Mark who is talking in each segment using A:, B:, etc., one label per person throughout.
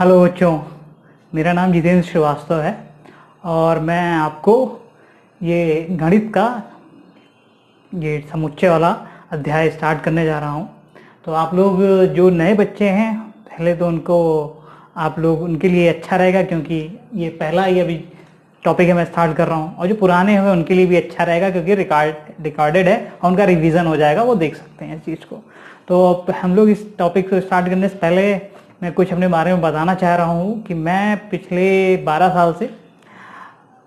A: Hello बच्चों, मेरा नाम जितेंद्र श्रीवास्तव है और मैं आपको ये गणित का ये समुच्चय वाला अध्याय स्टार्ट करने जा रहा हूँ। तो आप लोग जो नए बच्चे हैं, पहले तो आप लोग उनके लिए अच्छा रहेगा क्योंकि ये पहला ही अभी टॉपिक है मैं स्टार्ट कर रहा हूँ, और जो पुराने हैं उनके लिए भी अच्छा रहेगा क्योंकि रिकॉर्डेड है और उनका रिवीजन हो जाएगा, वो देख सकते हैं इस चीज़ को। तो हम लोग इस टॉपिक को स्टार्ट करने से पहले मैं कुछ अपने बारे में बताना चाह रहा हूँ कि मैं पिछले 12 साल से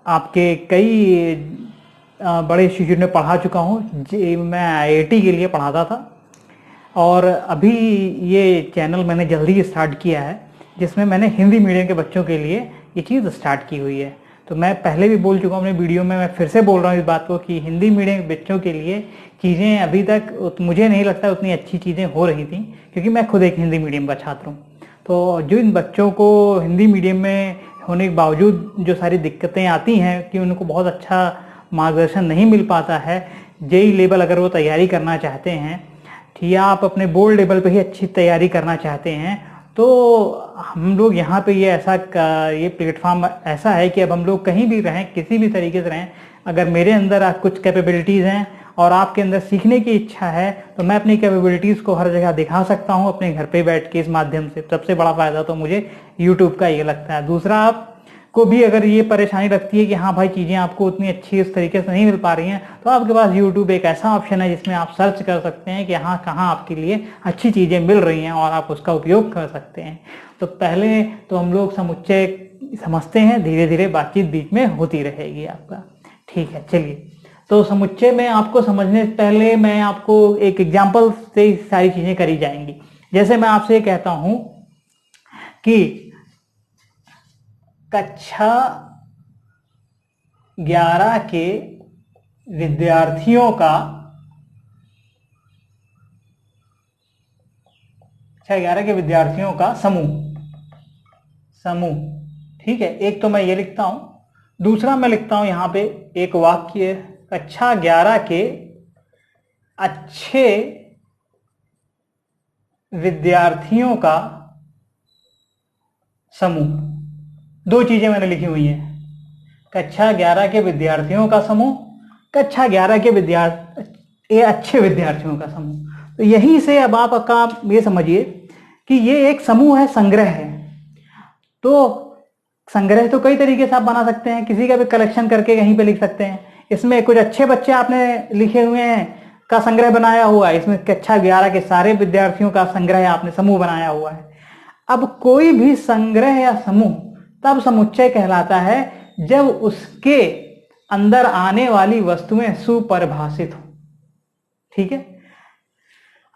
A: आपके कई बड़े इंस्टीट्यूट में पढ़ा चुका हूँ। मैं आईआईटी के लिए पढ़ाता था और अभी ये चैनल मैंने जल्दी स्टार्ट किया है जिसमें मैंने हिंदी मीडियम के बच्चों के लिए ये चीज़ स्टार्ट की हुई है। तो मैं पहले भी बोल चुका हूँ अपने वीडियो में, मैं फिर से बोल रहा हूँ इस बात को कि हिंदी मीडियम के बच्चों के लिए चीज़ें अभी तक मुझे नहीं लगता उतनी अच्छी चीज़ें हो रही थी, क्योंकि मैं खुद एक हिंदी मीडियम का छात्र हूँ। तो जो इन बच्चों को हिंदी मीडियम में होने के बावजूद जो सारी दिक्कतें आती हैं कि उनको बहुत अच्छा मार्गदर्शन नहीं मिल पाता है, जेई लेवल अगर वो तैयारी करना चाहते हैं या आप अपने बोर्ड लेवल पे ही अच्छी तैयारी करना चाहते हैं, तो हम लोग यहाँ पे ये प्लेटफॉर्म ऐसा है कि अब हम लोग कहीं भी रहें, किसी भी तरीके से रहें, अगर मेरे अंदर कुछ कैपेबिलिटीज़ हैं और आपके अंदर सीखने की इच्छा है तो मैं अपनी कैपेबिलिटीज़ को हर जगह दिखा सकता हूँ अपने घर पे बैठ के इस माध्यम से। सबसे बड़ा फ़ायदा तो मुझे यूट्यूब का ये लगता है। दूसरा, आपको भी अगर ये परेशानी लगती है कि हाँ भाई चीज़ें आपको उतनी अच्छी इस तरीके से नहीं मिल पा रही हैं, तो आपके पास यूट्यूब एक ऐसा ऑप्शन है जिसमें आप सर्च कर सकते हैं कि हाँ कहाँ आपके लिए अच्छी चीज़ें मिल रही हैं और आप उसका उपयोग कर सकते हैं। तो पहले तो हम लोग समुच्चय समझते हैं, धीरे धीरे बातचीत बीच में होती रहेगी आपका। ठीक है, चलिए। तो समुच्चय में आपको समझने से पहले मैं आपको एक एग्जाम्पल से सारी चीज़ें करी जाएंगी। जैसे मैं आपसे कहता हूँ कि कक्षा 11 के विद्यार्थियों का समूह। ठीक है, एक तो मैं ये लिखता हूं, दूसरा मैं लिखता हूं यहां पे एक वाक्य, कक्षा 11 के अच्छे विद्यार्थियों का समूह। दो चीजें मैंने लिखी हुई हैं, कक्षा 11 के विद्यार्थियों का समूह, कक्षा 11 के अच्छे विद्यार्थियों का समूह। तो यहीं से अब आप ये समझिए कि ये एक समूह है, संग्रह है। तो संग्रह तो कई तरीके से आप बना सकते हैं, किसी का भी कलेक्शन करके यहीं पे लिख सकते हैं। इसमें कुछ अच्छे बच्चे आपने लिखे हुए हैं का संग्रह बनाया हुआ है, इसमें कक्षा 11 के सारे विद्यार्थियों का संग्रह आपने समूह बनाया हुआ है। अब कोई भी संग्रह या समूह तब समुच्चय कहलाता है जब उसके अंदर आने वाली वस्तुएं सुपरिभाषित हो। ठीक है,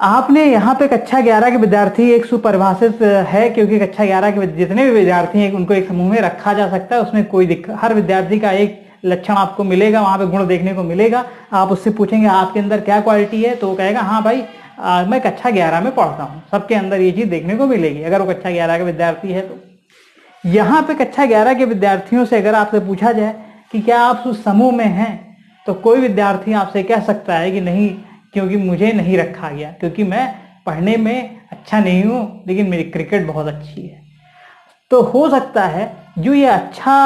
A: आपने यहाँ पे कक्षा 11 के विद्यार्थी एक सुपरिभाषित है क्योंकि कक्षा 11 के जितने भी विद्यार्थी हैं उनको एक समूह में रखा जा सकता है। उसमें कोई दिक्कत, हर विद्यार्थी का एक लक्षण आपको मिलेगा, वहां पे गुण देखने को मिलेगा। आप उससे पूछेंगे आपके अंदर क्या क्वालिटी है, तो वो कहेगा हाँ भाई मैं कक्षा 11 में पढ़ता हूँ। सबके अंदर ये चीज देखने को मिलेगी अगर वो कक्षा 11 का विद्यार्थी है। तो यहाँ पे कक्षा 11 के विद्यार्थियों से अगर आपसे पूछा जाए कि क्या आप उस समूह में हैं, तो कोई विद्यार्थी आपसे कह सकता है कि नहीं, क्योंकि मुझे नहीं रखा गया, क्योंकि मैं पढ़ने में अच्छा नहीं हूँ लेकिन मेरी क्रिकेट बहुत अच्छी है। तो हो सकता है जो ये अच्छा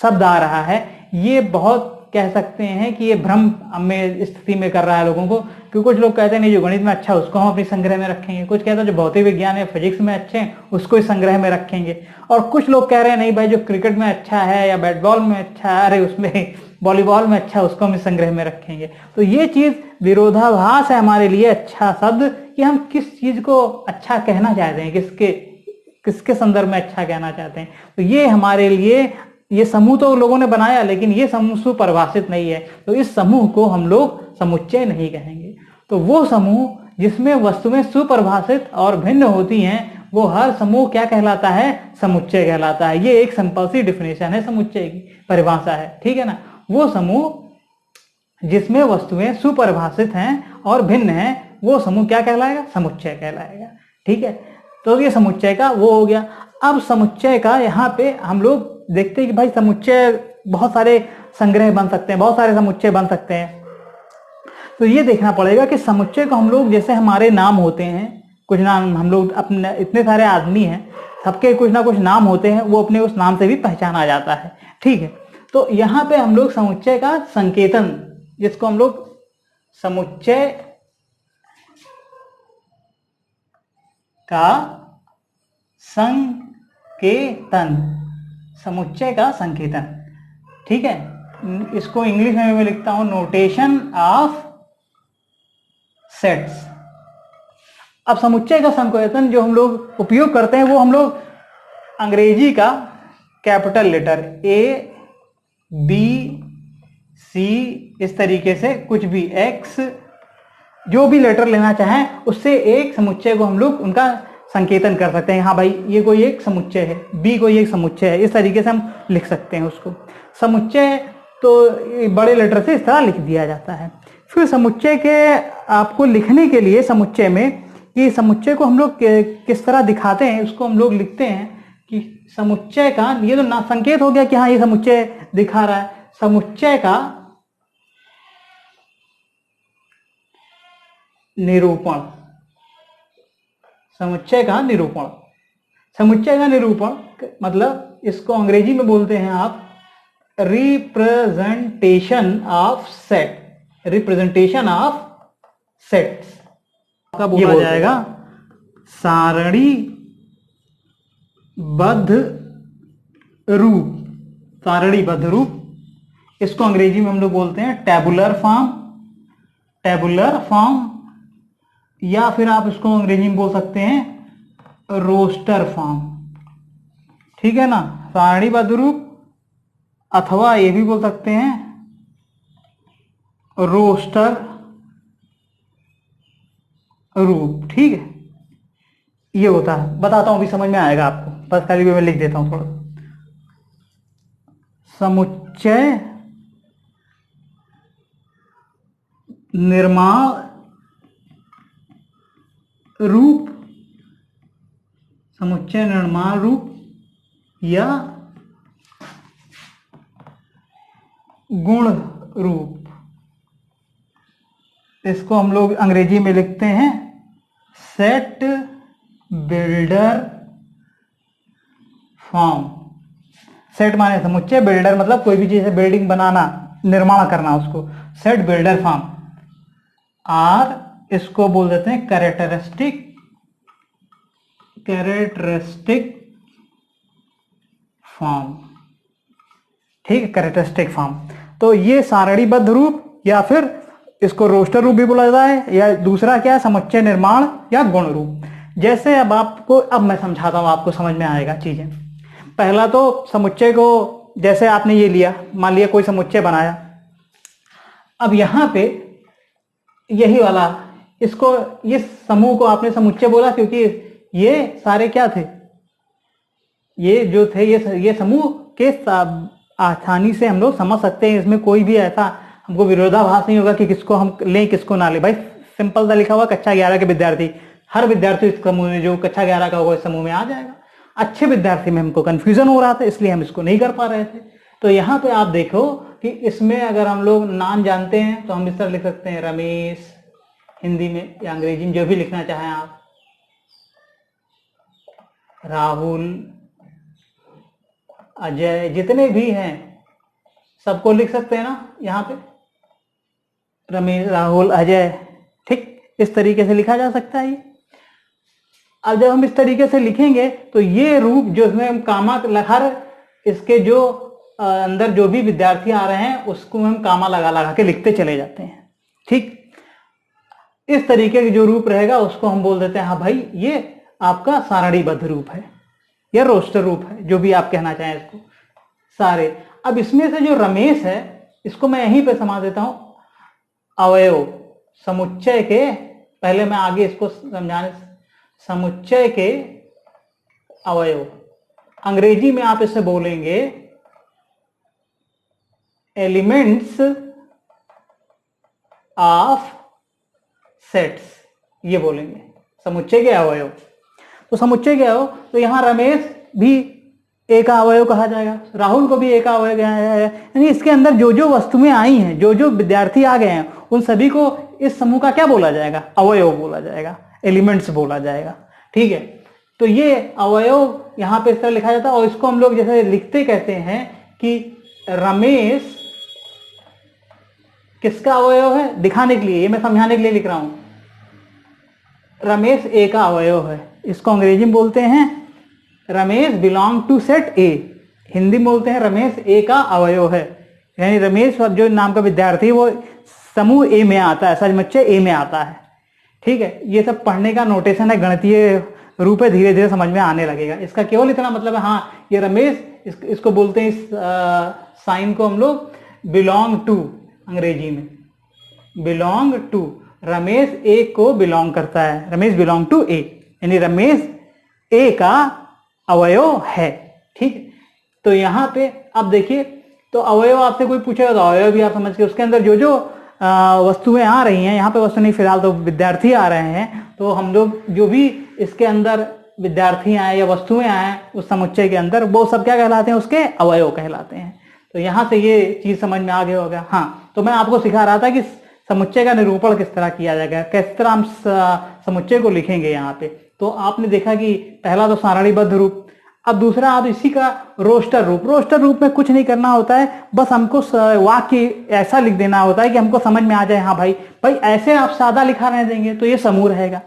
A: शब्द आ रहा है ये बहुत कह सकते हैं कि ये भ्रम में स्थिति में कर रहा है लोगों को, क्योंकि कुछ लोग कहते हैं नहीं जो गणित में अच्छा है उसको हम अपने संग्रह में रखेंगे, कुछ कहते हैं जो भौतिक विज्ञान या फिजिक्स में अच्छे हैं उसको इस संग्रह में रखेंगे, और कुछ लोग कह रहे हैं नहीं भाई जो क्रिकेट में अच्छा है या बैट बॉल में अच्छा है, अरे उसमें वॉलीबॉल में अच्छा है उसको हम इस संग्रह में रखेंगे। तो ये चीज विरोधाभास है हमारे लिए अच्छा शब्द कि हम किस चीज को अच्छा कहना चाहते हैं, किसके संदर्भ में अच्छा कहना चाहते हैं। तो ये हमारे लिए ये समूह तो लोगों ने बनाया लेकिन ये समूह सुपरिभाषित नहीं है, तो इस समूह को हम लोग समुच्चय नहीं कहेंगे। तो वो समूह जिसमें वस्तुएं सुपरिभाषित और भिन्न होती हैं वो हर समूह क्या कहलाता है, समुच्चय कहलाता है। ये एक सिंपल सी डिफिनेशन है, समुच्चय की परिभाषा है। ठीक है ना, वो समूह जिसमें वस्तुएं सुपरिभाषित हैं और भिन्न हैं वो समूह क्या कहलाएगा, समुच्चय कहलाएगा। ठीक है, तो ये समुच्चय का वो हो गया। अब समुच्चय का यहाँ पे हम लोग देखते हैं कि भाई समुच्चय बहुत सारे संग्रह बन सकते हैं, बहुत सारे समुच्चय बन सकते हैं। तो ये देखना पड़ेगा कि समुच्चय को हम लोग, जैसे हमारे नाम होते हैं, कुछ नाम हम लोग अपने, इतने सारे आदमी हैं सबके कुछ ना कुछ नाम होते हैं, वो अपने उस नाम से भी पहचाना जाता है। ठीक है, तो यहाँ पे हम लोग समुच्चय का संकेतन, जिसको हम लोग समुच्चय का संकेतन, समुच्चय का संकेतन, ठीक है, इसको इंग्लिश में मैं लिखता हूं नोटेशन ऑफ सेट्स। अब समुच्चय का संकेतन जो हम लोग उपयोग करते हैं वो हम लोग अंग्रेजी का capital letter A B C इस तरीके से कुछ भी X जो भी लेटर लेना चाहें उससे एक समुच्चय को हम लोग उनका संकेतन कर सकते हैं। हाँ भाई ये कोई एक समुच्चय है, B कोई एक समुच्चय है, इस तरीके से हम लिख सकते हैं उसको। समुच्चय तो बड़े लेटर से इस तरह लिख दिया जाता है। फिर समुच्चय के आपको लिखने के लिए समुच्चय में कि समुच्चय को हम लोग किस तरह दिखाते हैं उसको हम लोग लिखते हैं कि समुच्चय का, ये तो ना संकेत हो गया कि हाँ ये समुच्चय दिखा रहा है, समुच्चय का निरूपण, समुच्चय का निरूपण, समुच्चय का निरूपण मतलब इसको अंग्रेजी में बोलते हैं आप representation of set, representation of sets का बोला जाएगा सारणीबद्ध रूप, सारणीबद्ध रूप, इसको अंग्रेजी में हम लोग बोलते हैं टेबुलर फॉर्म, टेबुलर फॉर्म, या फिर आप इसको अंग्रेजी में बोल सकते हैं रोस्टर फॉर्म। ठीक है ना, सारणीबद्ध रूप, अथवा ये भी बोल सकते हैं रोस्टर रूप। ठीक है, ये होता है, बताता हूं अभी समझ में आएगा आपको, बस खाली मैं लिख देता हूं थोड़ा। समुच्चय निर्माण रूप, समुच्चय निर्माण रूप या गुण रूप, इसको हम लोग अंग्रेजी में लिखते हैं सेट बिल्डर फॉर्म। सेट माने समुच्चय, बिल्डर मतलब कोई भी चीज है बिल्डिंग बनाना, निर्माण करना, उसको सेट बिल्डर फॉर्म। और इसको बोल देते हैं कैरेक्टरिस्टिक, कैरेक्टरिस्टिक फॉर्म। ठीक है, कैरेक्टरिस्टिक फॉर्म। तो ये सारणीबद्ध रूप या फिर इसको रोस्टर रूप भी बोला जाता है, या दूसरा क्या है समुच्चय निर्माण या गुण रूप। जैसे अब आपको, अब मैं समझाता हूं, आपको समझ में आएगा चीजें। पहला तो समुच्चय को, जैसे आपने ये लिया, मान लिया कोई समुच्चय बनाया, अब यहां पे यही वाला, इसको, ये समूह को आपने समुच्चय बोला क्योंकि ये सारे क्या थे, ये जो थे ये समूह के आसानी से हम लोग समझ सकते हैं, इसमें कोई भी ऐसा हमको विरोधाभास नहीं होगा कि किसको हम लें किसको ना लें। भाई सिंपल सा लिखा हुआ कक्षा 11 के विद्यार्थी, हर विद्यार्थी इस समूह में, जो कक्षा 11 का होगा इस समूह में आ जाएगा। अच्छे विद्यार्थी में हमको कंफ्यूजन हो रहा था, इसलिए हम इसको नहीं कर पा रहे थे। तो यहाँ पे आप देखो कि इसमें अगर हम लोग नाम जानते हैं तो हम इस तरह लिख सकते हैं रमेश, हिंदी में या अंग्रेजी में जो भी लिखना चाहें आप, राहुल, अजय, जितने भी हैं सबको लिख सकते हैं ना यहाँ पे, रमेश, राहुल, अजय। ठीक, इस तरीके से लिखा जा सकता है ये। अब जब हम इस तरीके से लिखेंगे तो ये रूप जो इसमें हम कामा, हर इसके जो अंदर जो भी विद्यार्थी आ रहे हैं उसको हम कामा लगा लगा के लिखते चले जाते हैं। ठीक, इस तरीके के जो रूप रहेगा उसको हम बोल देते हैं हाँ भाई ये आपका सारणीबद्ध रूप है या रोस्टर रूप है, जो भी आप कहना चाहें इसको सारे। अब इसमें से जो रमेश है इसको मैं यहीं पे समा देता हूं अवयव, समुच्चय के, पहले मैं आगे इसको समझाने, समुच्चय के अवयव, अंग्रेजी में आप इसे बोलेंगे एलिमेंट्स ऑफ सेट्स, ये बोलेंगे समुच्चय के अवयव। तो समुच्चय के अवयव, तो यहां रमेश भी एक अवयव कहा जाएगा, राहुल को भी एक अवयव कहा जाएगा, यानी इसके अंदर जो जो वस्तुएं आई हैं, जो जो विद्यार्थी आ गए हैं, उन सभी को इस समूह का क्या बोला जाएगा, अवयव बोला जाएगा, एलिमेंट्स बोला जाएगा। ठीक है, तो ये अवयव यहाँ पे इस तरह लिखा जाता है, और इसको हम लोग जैसे लिखते कहते हैं कि रमेश किसका अवयव है, दिखाने के लिए, ये मैं समझाने के लिए लिख रहा हूं। रमेश ए का अवयव है, इसको अंग्रेजी में बोलते हैं Ramesh belong to set A, Hindi में बोलते हैं रमेश ए का अवयव है। यानी रमेश जो नाम का विद्यार्थी वो समूह ए में आता है, समुच्चय ए में आता है। ठीक है, ये सब पढ़ने का नोटेशन है, गणितीय रूप है, धीरे धीरे समझ में आने लगेगा। इसका केवल इतना मतलब है, हाँ ये रमेश, इसको बोलते हैं, इस साइन को हम लोग बिलोंग टू, अंग्रेजी में बिलोंग टू, रमेश ए को बिलोंग करता है, रमेश बिलोंग टू ए, यानी रमेश ए का अवयव है। ठीक, तो यहां पे अब देखिए, तो अवयव आपसे कोई पूछेगा तो अवयव भी आप समझ के, उसके अंदर जो जो वस्तुएं आ रही हैं, यहाँ पे वस्तु नहीं फिलहाल तो विद्यार्थी आ रहे हैं, तो हम लोग जो भी इसके अंदर विद्यार्थी आए या वस्तुएं आए उस समुच्चय के अंदर, वो सब क्या कहलाते हैं, उसके अवयव कहलाते हैं। तो यहाँ से ये चीज समझ में आ गया होगा। हाँ, तो मैं आपको सिखा रहा था कि समुच्चय का निरूपण किस तरह किया जाएगा, किस तरह हम समुच्चय को लिखेंगे यहाँ पे। तो आपने देखा कि पहला तो सारणीबद्ध रूप, अब दूसरा आप इसी का रोस्टर रूप। रोस्टर रूप में कुछ नहीं करना होता है, बस हमको वाक्य ऐसा लिख देना होता है कि हमको समझ में आ जाए, हाँ भाई ऐसे आप सादा लिखा रहने देंगे तो ये समूह रहेगा।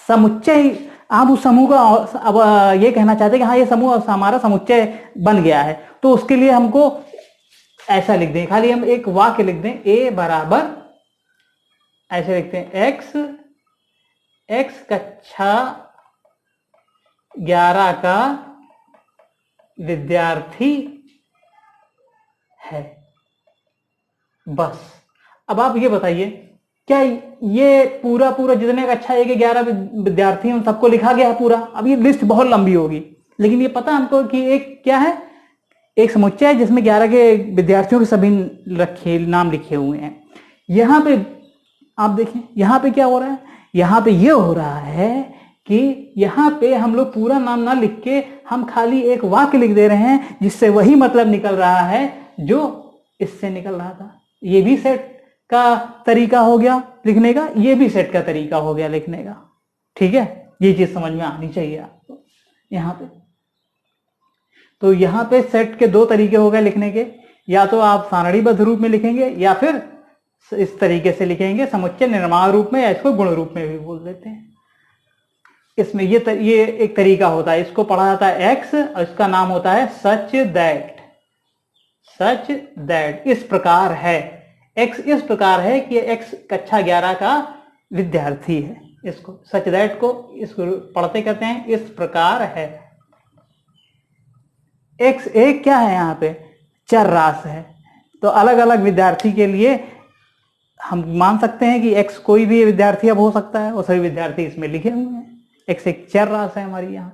A: समुच्चय, आप उस समूह का अब ये कहना चाहते हैं कि हाँ ये समूह हमारा समुच्चय बन गया है, तो उसके लिए हमको ऐसा लिख दें, खाली हम एक वाक्य लिख दें, ए बराबर, ऐसे लिखते हैं, एक्स कक्षा 11 का विद्यार्थी है, बस। अब आप ये बताइए, क्या ये पूरा जितने कक्षा 1 के 11 विद्यार्थी हैं उन सबको लिखा गया है पूरा? अब ये लिस्ट बहुत लंबी होगी, लेकिन ये पता हमको कि एक क्या है, एक समुच्चय है जिसमें 11 के विद्यार्थियों के सभी नाम लिखे हुए हैं। यहाँ पे आप देखें, यहाँ पे क्या हो रहा है, यहाँ पे ये हो रहा है कि यहाँ पे हम लोग पूरा नाम ना लिख के हम खाली एक वाक्य लिख दे रहे हैं, जिससे वही मतलब निकल रहा है जो इससे निकल रहा था। ये भी सेट का तरीका हो गया लिखने का, ये भी सेट का तरीका हो गया लिखने का। ठीक है, ये चीज समझ में आनी चाहिए आपको यहाँ पे। तो यहाँ पे सेट के 2 तरीके हो गए लिखने के, या तो आप सारणीबद्ध रूप में लिखेंगे या फिर इस तरीके से लिखेंगे समुच्चय निर्माण रूप में, या इसको गुण रूप में भी बोल देते हैं। इसमें ये एक तरीका होता है, इसको पढ़ा जाता है एक्स, और इसका नाम होता है सच दैट, इस प्रकार है, एक्स इस प्रकार है कि एक्स कक्षा 11 का विद्यार्थी है। इसको सच दैट को इसको पढ़ते कहते हैं इस प्रकार है। एक्स एक क्या है, यहाँ पे चर रास है, तो अलग अलग विद्यार्थी के लिए हम मान सकते हैं कि एक्स कोई भी विद्यार्थी अब हो सकता है, और सभी विद्यार्थी इसमें लिखे हुए हैं। एक्स एक चर रास है हमारी यहाँ।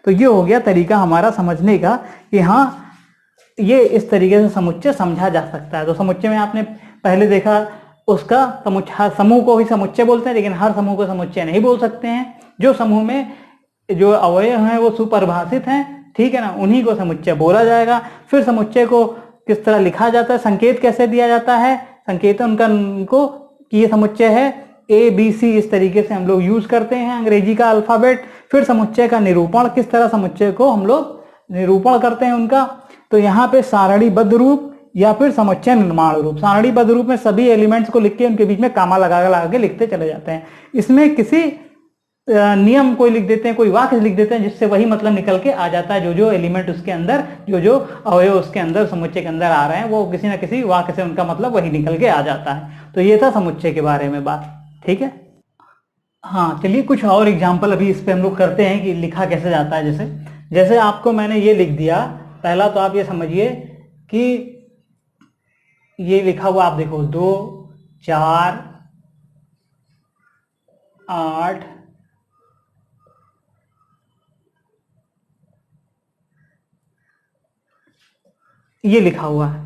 A: तो ये हो गया तरीका हमारा समझने का कि हाँ ये इस तरीके से समुच्चय समझा जा सकता है। तो समुच्चय में आपने पहले देखा, उसका समुच्चय, समूह को ही समुच्चय बोलते हैं, लेकिन हर समूह को समुच्चय नहीं बोल सकते हैं। जो समूह में जो अवयव हैं वो सुपरिभाषित हैं, ठीक है ना, उन्हीं को समुच्चय बोला जाएगा। फिर समुच्चय को किस तरह लिखा जाता है, संकेत कैसे दिया जाता है, संकेत उनको कि ये समुच्चय है ABC, इस तरीके से हम लोग यूज करते हैं अंग्रेजी का अल्फाबेट। फिर समुच्चय का निरूपण, किस तरह समुच्चय को हम लोग निरूपण करते हैं उनका। तो यहाँ पे सारणीबद्ध रूप या फिर समुच्चय निर्माण रूप। सारणीबद्ध रूप में सभी एलिमेंट्स को लिख के उनके बीच में कामा लगा के लिखते चले जाते हैं। इसमें किसी नियम कोई लिख देते हैं, कोई वाक्य लिख देते हैं, जिससे वही मतलब निकल के आ जाता है। जो एलिमेंट उसके अंदर, जो अवयव उसके अंदर समुच्चय के अंदर आ रहे हैं, वो किसी ना किसी वाक्य से उनका मतलब वही निकल के आ जाता है। तो ये था समुच्चय के बारे में बात, ठीक है। हाँ, चलिए कुछ और एग्जाम्पल अभी इस पे हम लोग करते हैं कि लिखा कैसे जाता है। जैसे आपको मैंने ये लिख दिया, पहला तो आप ये समझिए कि ये लिखा हुआ आप देखो 2 4 8 ये लिखा हुआ है।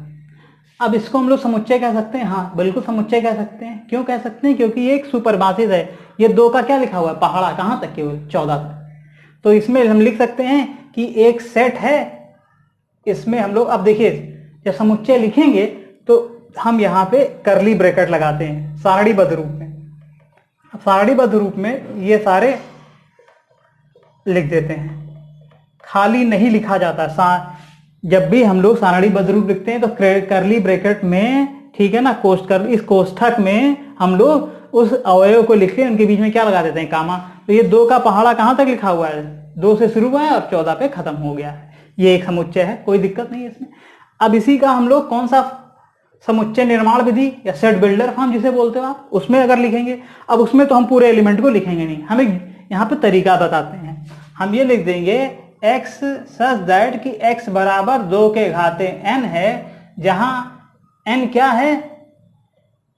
A: अब इसको हम लोग समुच्चय कह सकते हैं, हाँ बिल्कुल समुच्चय कह सकते हैं। क्यों कह सकते हैं? क्योंकि ये एक सुपरिभाषित है। ये 2 का क्या लिखा हुआ है, पहाड़ा, कहां तक, केवल 14 तक। तो इसमें हम लिख सकते हैं कि एक सेट है, इसमें हम लोग, अब देखिए जब समुच्चय लिखेंगे तो हम यहाँ पे करली ब्रैकेट लगाते हैं सारणीबद्ध रूप में। अब सारणीबद्ध रूप में ये सारे लिख देते हैं, खाली नहीं लिखा जाता। जब भी हम लोग सारणीबद्ध रूप लिखते हैं तो करली ब्रैकेट में, ठीक है ना, इस कोष्ठक में हम लोग उस अवयव को लिख के उनके बीच में क्या लगा देते हैं, कामा। तो ये 2 का पहाड़ा कहां तक लिखा हुआ है, 2 से शुरू हुआ है और 14 पे खत्म हो गया है। ये एक समुच्चय है, कोई दिक्कत नहीं है इसमें। अब इसी का हम लोग कौन सा समुच्चय निर्माण विधि या सेट बिल्डर फॉर्म जिसे बोलते हो आप, उसमें अगर लिखेंगे, अब उसमें तो हम पूरे एलिमेंट को लिखेंगे नहीं, हमें यहाँ पे तरीका बताते हैं। हम ये लिख देंगे x सच दैट कि x बराबर 2 के घाते n है, जहां n क्या है,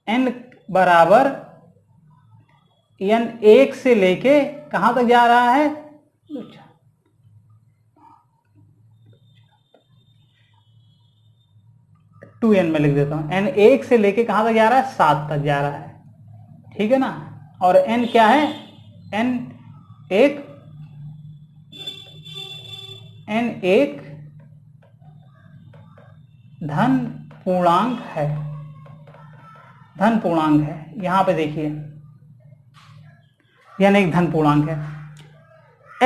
A: n बराबर n 1 से लेके कहां तक जा रहा है, 2n में लिख देता हूं, n 1 से लेके कहां तक जा रहा है, 7 तक जा रहा है, ठीक है ना। और n क्या है, n एक धन पूर्णांक है, धन पूर्णांक है। यहां पे देखिए n एक धन पूर्णांक है।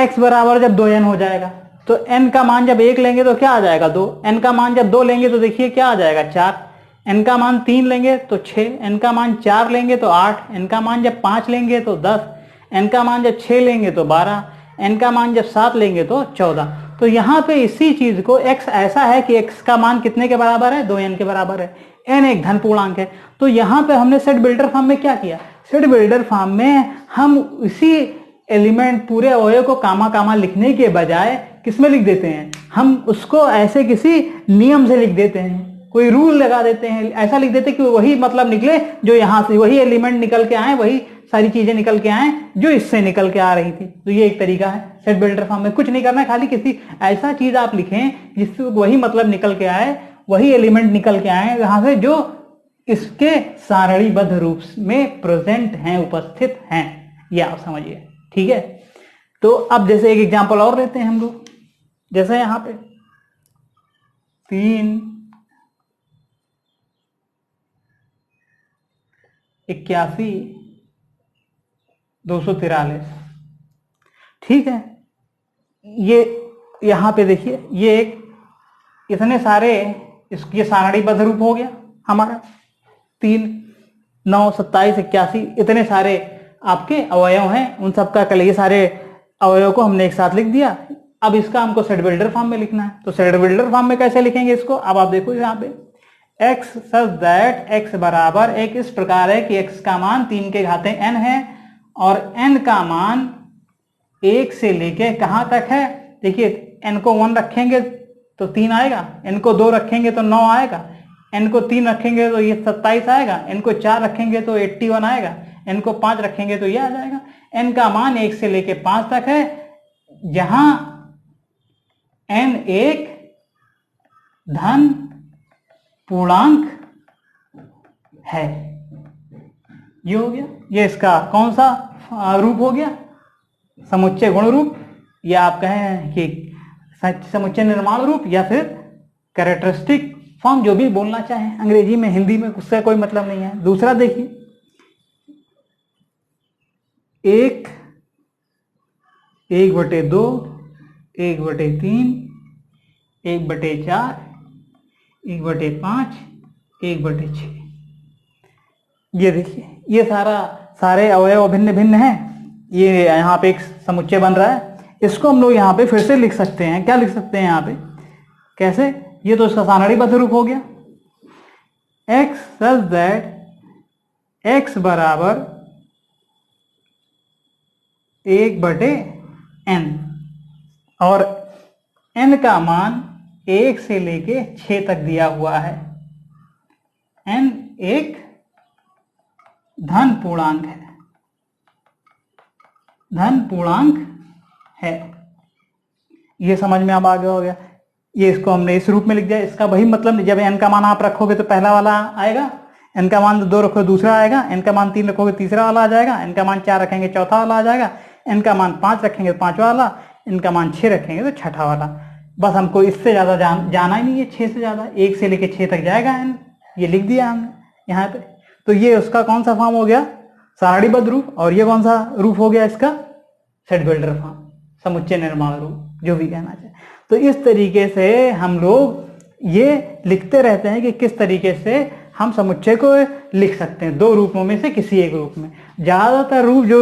A: x बराबर जब 2n हो जाएगा तो n का मान जब 1 लेंगे तो क्या आ जाएगा, 2। n का मान जब 2 लेंगे तो देखिए क्या आ जाएगा, 4। n का मान 3 लेंगे तो 6, n का मान 4 लेंगे तो 8, n का मान जब 5 लेंगे तो 10, n का मान जब 6 लेंगे तो 12, n का मान जब 7 लेंगे तो 14। तो यहाँ पे इसी चीज को x ऐसा है कि x का मान कितने के बराबर है, 2n के बराबर है, n एक धन पूर्णांक है। तो यहाँ पे हमने सेट बिल्डर फॉर्म में क्या किया, सेट बिल्डर फॉर्म में हम इसी एलिमेंट पूरे अवयव को कामा कामा लिखने के बजाय किसमें लिख देते हैं, हम उसको ऐसे किसी नियम से लिख देते हैं, कोई रूल लगा देते हैं, ऐसा लिख देते हैं कि वही मतलब निकले जो यहाँ से, वही एलिमेंट निकल के आए, वही सारी चीजें निकल के आए जो इससे निकल के आ रही थी। तो ये एक तरीका है सेट बिल्डर फॉर्म में, कुछ नहीं करना है, खाली किसी ऐसा चीज आप लिखें जिससे वही मतलब निकल के आए, वही एलिमेंट निकल के आए जहां से जो इसके सारणीबद्ध रूप में प्रेजेंट हैं, उपस्थित हैं, ये आप समझिए, ठीक है। तो अब जैसे एक एग्जांपल और लेते हैं हम लोग, जैसे यहां पे 3 81 243, ठीक है। ये यहां पे देखिए, ये एक इतने सारे, इसके सारणीबद्ध रूप हो गया हमारा, 3 9 27 81, इतने सारे आपके अवयव हैं, उन सबका कल ये सारे अवयव को हमने एक साथ लिख दिया। अब इसका हमको सेट बिल्डर फॉर्म में लिखना है, तो सेट बिल्डर फॉर्म में कैसे लिखेंगे इसको, अब आप देखो यहाँ पे x सच दैट x बराबर एक इस प्रकार है कि x का मान 3 के घाते n है और n का मान 1 से लेके कहां तक है, देखिए n को 1 रखेंगे तो 3 आएगा, n को 2 रखेंगे तो 9 आएगा, n को 3 रखेंगे तो ये 27 आएगा, n को 4 रखेंगे तो 81 आएगा, n को 5 रखेंगे तो ये आ जाएगा। n का मान 1 से लेके 5 तक है, जहां n एक धन पूर्णांक है। ये हो गया, ये इसका कौन सा रूप हो गया, समुच्चय गुण रूप, या आप कहें कि समुच्चय निर्माण रूप, या फिर कैरेक्टरिस्टिक फॉर्म, जो भी बोलना चाहें, अंग्रेजी में हिंदी में उससे कोई मतलब नहीं है। दूसरा देखिए, 1/2 1/3 1/4 1/5 1/6, ये देखिए ये सारे अवयव अभिन्न भिन्न हैं। ये यहाँ पे एक समुच्चय बन रहा है, इसको हम लोग यहाँ पे फिर से लिख सकते हैं। क्या लिख सकते हैं यहाँ पे, कैसे, ये तो इसका सारणीबद्ध रूप हो गया, x सच दैट x बराबर 1/n और n का मान 1 से लेके 6 तक दिया हुआ है। n एक धन पूर्णांक है, धन पूर्णांक है। ये समझ में अब आगे हो गया, ये इसको हमने इस रूप में लिख दिया। इसका वही मतलब, जब n का मान आप रखोगे तो पहला वाला आएगा, n का मान 2 रखोगे दूसरा आएगा, n का मान 3 रखोगे तीसरा वाला आ जाएगा, n का मान 4 रखेंगे चौथा वाला आ जाएगा, n का मान 5 रखेंगे तो पांचवा वाला, n का मान 6 रखेंगे तो छठा वाला। बस हमको इससे ज्यादा जाना ही नहीं है, 6 से ज्यादा, 1 से लेके 6 तक जाएगा n, ये लिख दिया हमने यहाँ पे। तो ये उसका कौन सा फॉर्म हो गया, सारणीबद्ध रूप, और ये कौन सा रूप हो गया इसका, सेट बिल्डर फॉर्म। समुच्चय निर्माण रूप, जो भी कहना चाहे। तो इस तरीके से हम लोग ये लिखते रहते हैं कि किस तरीके से हम समुच्चय को लिख सकते हैं, दो रूपों में से किसी एक रूप में। ज्यादातर रूप जो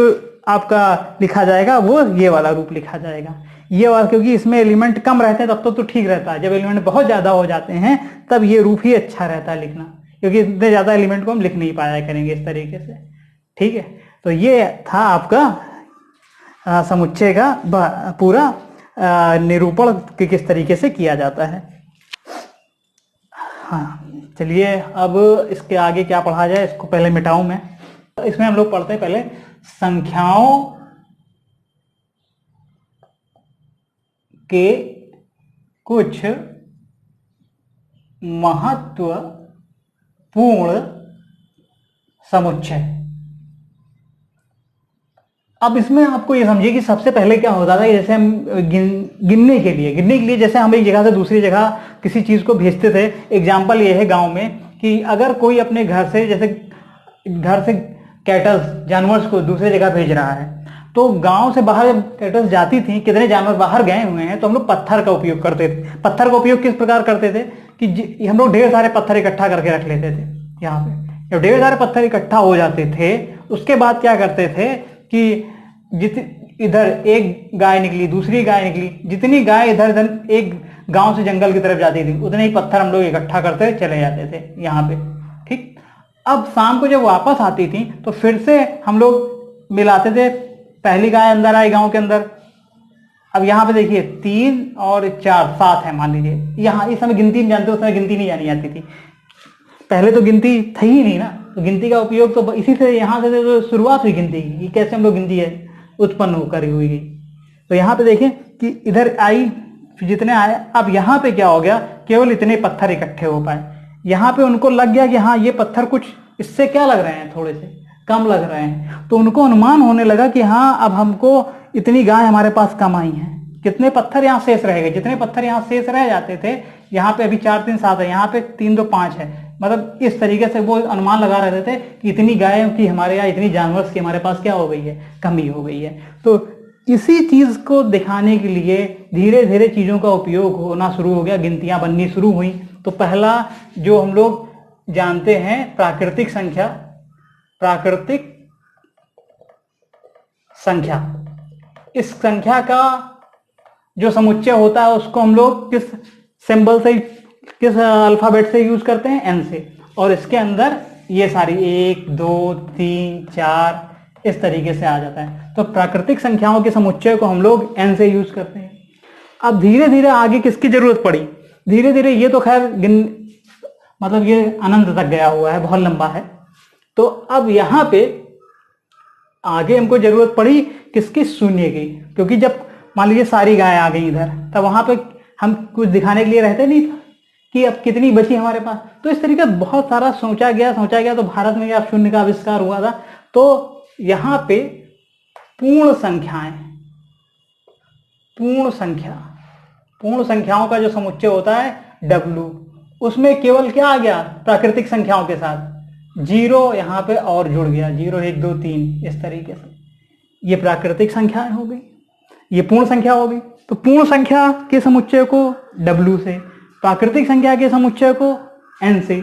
A: आपका लिखा जाएगा वो ये वाला रूप लिखा जाएगा, ये वाला, क्योंकि इसमें एलिमेंट कम रहते हैं तब तो ठीक रहता है। जब एलिमेंट बहुत ज्यादा हो जाते हैं तब ये रूप ही अच्छा रहता है लिखना, क्योंकि इतने ज्यादा एलिमेंट को हम लिख नहीं पाया करेंगे इस तरीके से। ठीक है, तो ये था आपका समुच्चय का पूरा निरूपण कि किस तरीके से किया जाता है। हाँ, चलिए अब इसके आगे क्या पढ़ा जाए, इसको पहले मिटाऊं मैं। इसमें हम लोग पढ़ते हैं पहले संख्याओं के कुछ महत्वपूर्ण समुच्चय। अब इसमें आपको ये समझिए कि सबसे पहले क्या होता था, जैसे हम गिनने के लिए जैसे हम एक जगह से दूसरी जगह किसी चीज को भेजते थे। एग्जाम्पल ये है गांव में कि अगर कोई अपने घर से, जैसे घर से कैटल्स, जानवर को दूसरी जगह भेज रहा है, तो गांव से बाहर जब कैटल्स जाती थी, कितने जानवर बाहर गए हुए हैं, तो हम लोग पत्थर का उपयोग करते थे। पत्थर का उपयोग किस प्रकार करते थे कि हम लोग ढेर सारे पत्थर इकट्ठा करके रख लेते थे। यहाँ पे जब ढेर सारे पत्थर इकट्ठा हो जाते थे, उसके बाद क्या करते थे कि इधर एक गाय निकली, दूसरी गाय निकली, जितनी गाय इधर इधर एक गांव से जंगल की तरफ जाती थी, उतने ही पत्थर हम लोग इकट्ठा करते चले जाते थे यहाँ पे। ठीक, अब शाम को जब वापस आती थी तो फिर से हम लोग मिलाते थे। पहली गाय अंदर आई गांव के अंदर, अब यहाँ पे देखिए 3 और 4 7 है मान लीजिए। यहाँ इस समय गिनती नहीं जानते, उस समय गिनती नहीं जानी जाती थी, पहले तो गिनती थी ही नहीं ना, तो गिनती का उपयोग तो इसी से, यहाँ से तो शुरुआत हुई गिनती की, कैसे हम लोग गिनती है उत्पन्न होकर हुई गई। तो यहाँ पे देखें कि इधर आई, जितने आए, अब यहाँ पे क्या हो गया, केवल इतने पत्थर इकट्ठे हो पाए। यहाँ पे उनको लग गया कि हाँ ये पत्थर कुछ इससे क्या लग रहे हैं, थोड़े से कम लग रहे हैं, तो उनको अनुमान होने लगा कि हाँ अब हमको इतनी गाय हमारे पास कम आई हैं, कितने पत्थर यहाँ शेष रह गए। जितने पत्थर यहाँ शेष रह जाते थे, यहाँ पे अभी 4 3 7 है, यहाँ पे 3 2 5 है, मतलब इस तरीके से वो अनुमान लगा रहे थे कि इतनी गायों की हमारे यहाँ, इतनी जानवर की हमारे पास क्या हो गई है, कमी हो गई है। तो इसी चीज को दिखाने के लिए धीरे धीरे चीजों का उपयोग होना शुरू हो गया, गिनतियां बननी शुरू हुई। तो पहला जो हम लोग जानते हैं प्राकृतिक संख्या, प्राकृतिक संख्या, इस संख्या का जो समुच्चय होता है उसको हम लोग किस सिंबल से, किस अल्फाबेट से यूज करते हैं, एन से। और इसके अंदर ये सारी 1 2 3 4 इस तरीके से आ जाता है। तो प्राकृतिक संख्याओं के समुच्चय को हम लोग एन से यूज करते हैं। अब धीरे धीरे आगे किसकी जरूरत पड़ी, धीरे धीरे ये तो खैर मतलब ये अनंत तक गया हुआ है, बहुत लंबा है। तो अब यहाँ पे आगे हमको जरूरत पड़ी किसकी, शून्य की, क्योंकि जब मान लीजिए सारी गाय आ गई इधर, तब वहां पे हम कुछ दिखाने के लिए रहते नहीं था कि अब कितनी बची हमारे पास। तो इस तरीके बहुत सारा सोचा गया। तो भारत में अब शून्य का आविष्कार हुआ था। तो यहाँ पे पूर्ण संख्याएं, पूर्ण संख्याओं का जो समुच्चय होता है W, उसमें केवल क्या आ गया, प्राकृतिक संख्याओं के साथ 0 यहाँ पे और जुड़ गया, 0 1 2 3 इस तरीके से। ये प्राकृतिक संख्याएं हो गई, ये पूर्ण संख्या हो गई। तो पूर्ण संख्या के समुच्चय को W से, प्राकृतिक संख्या के समुच्चय को N से।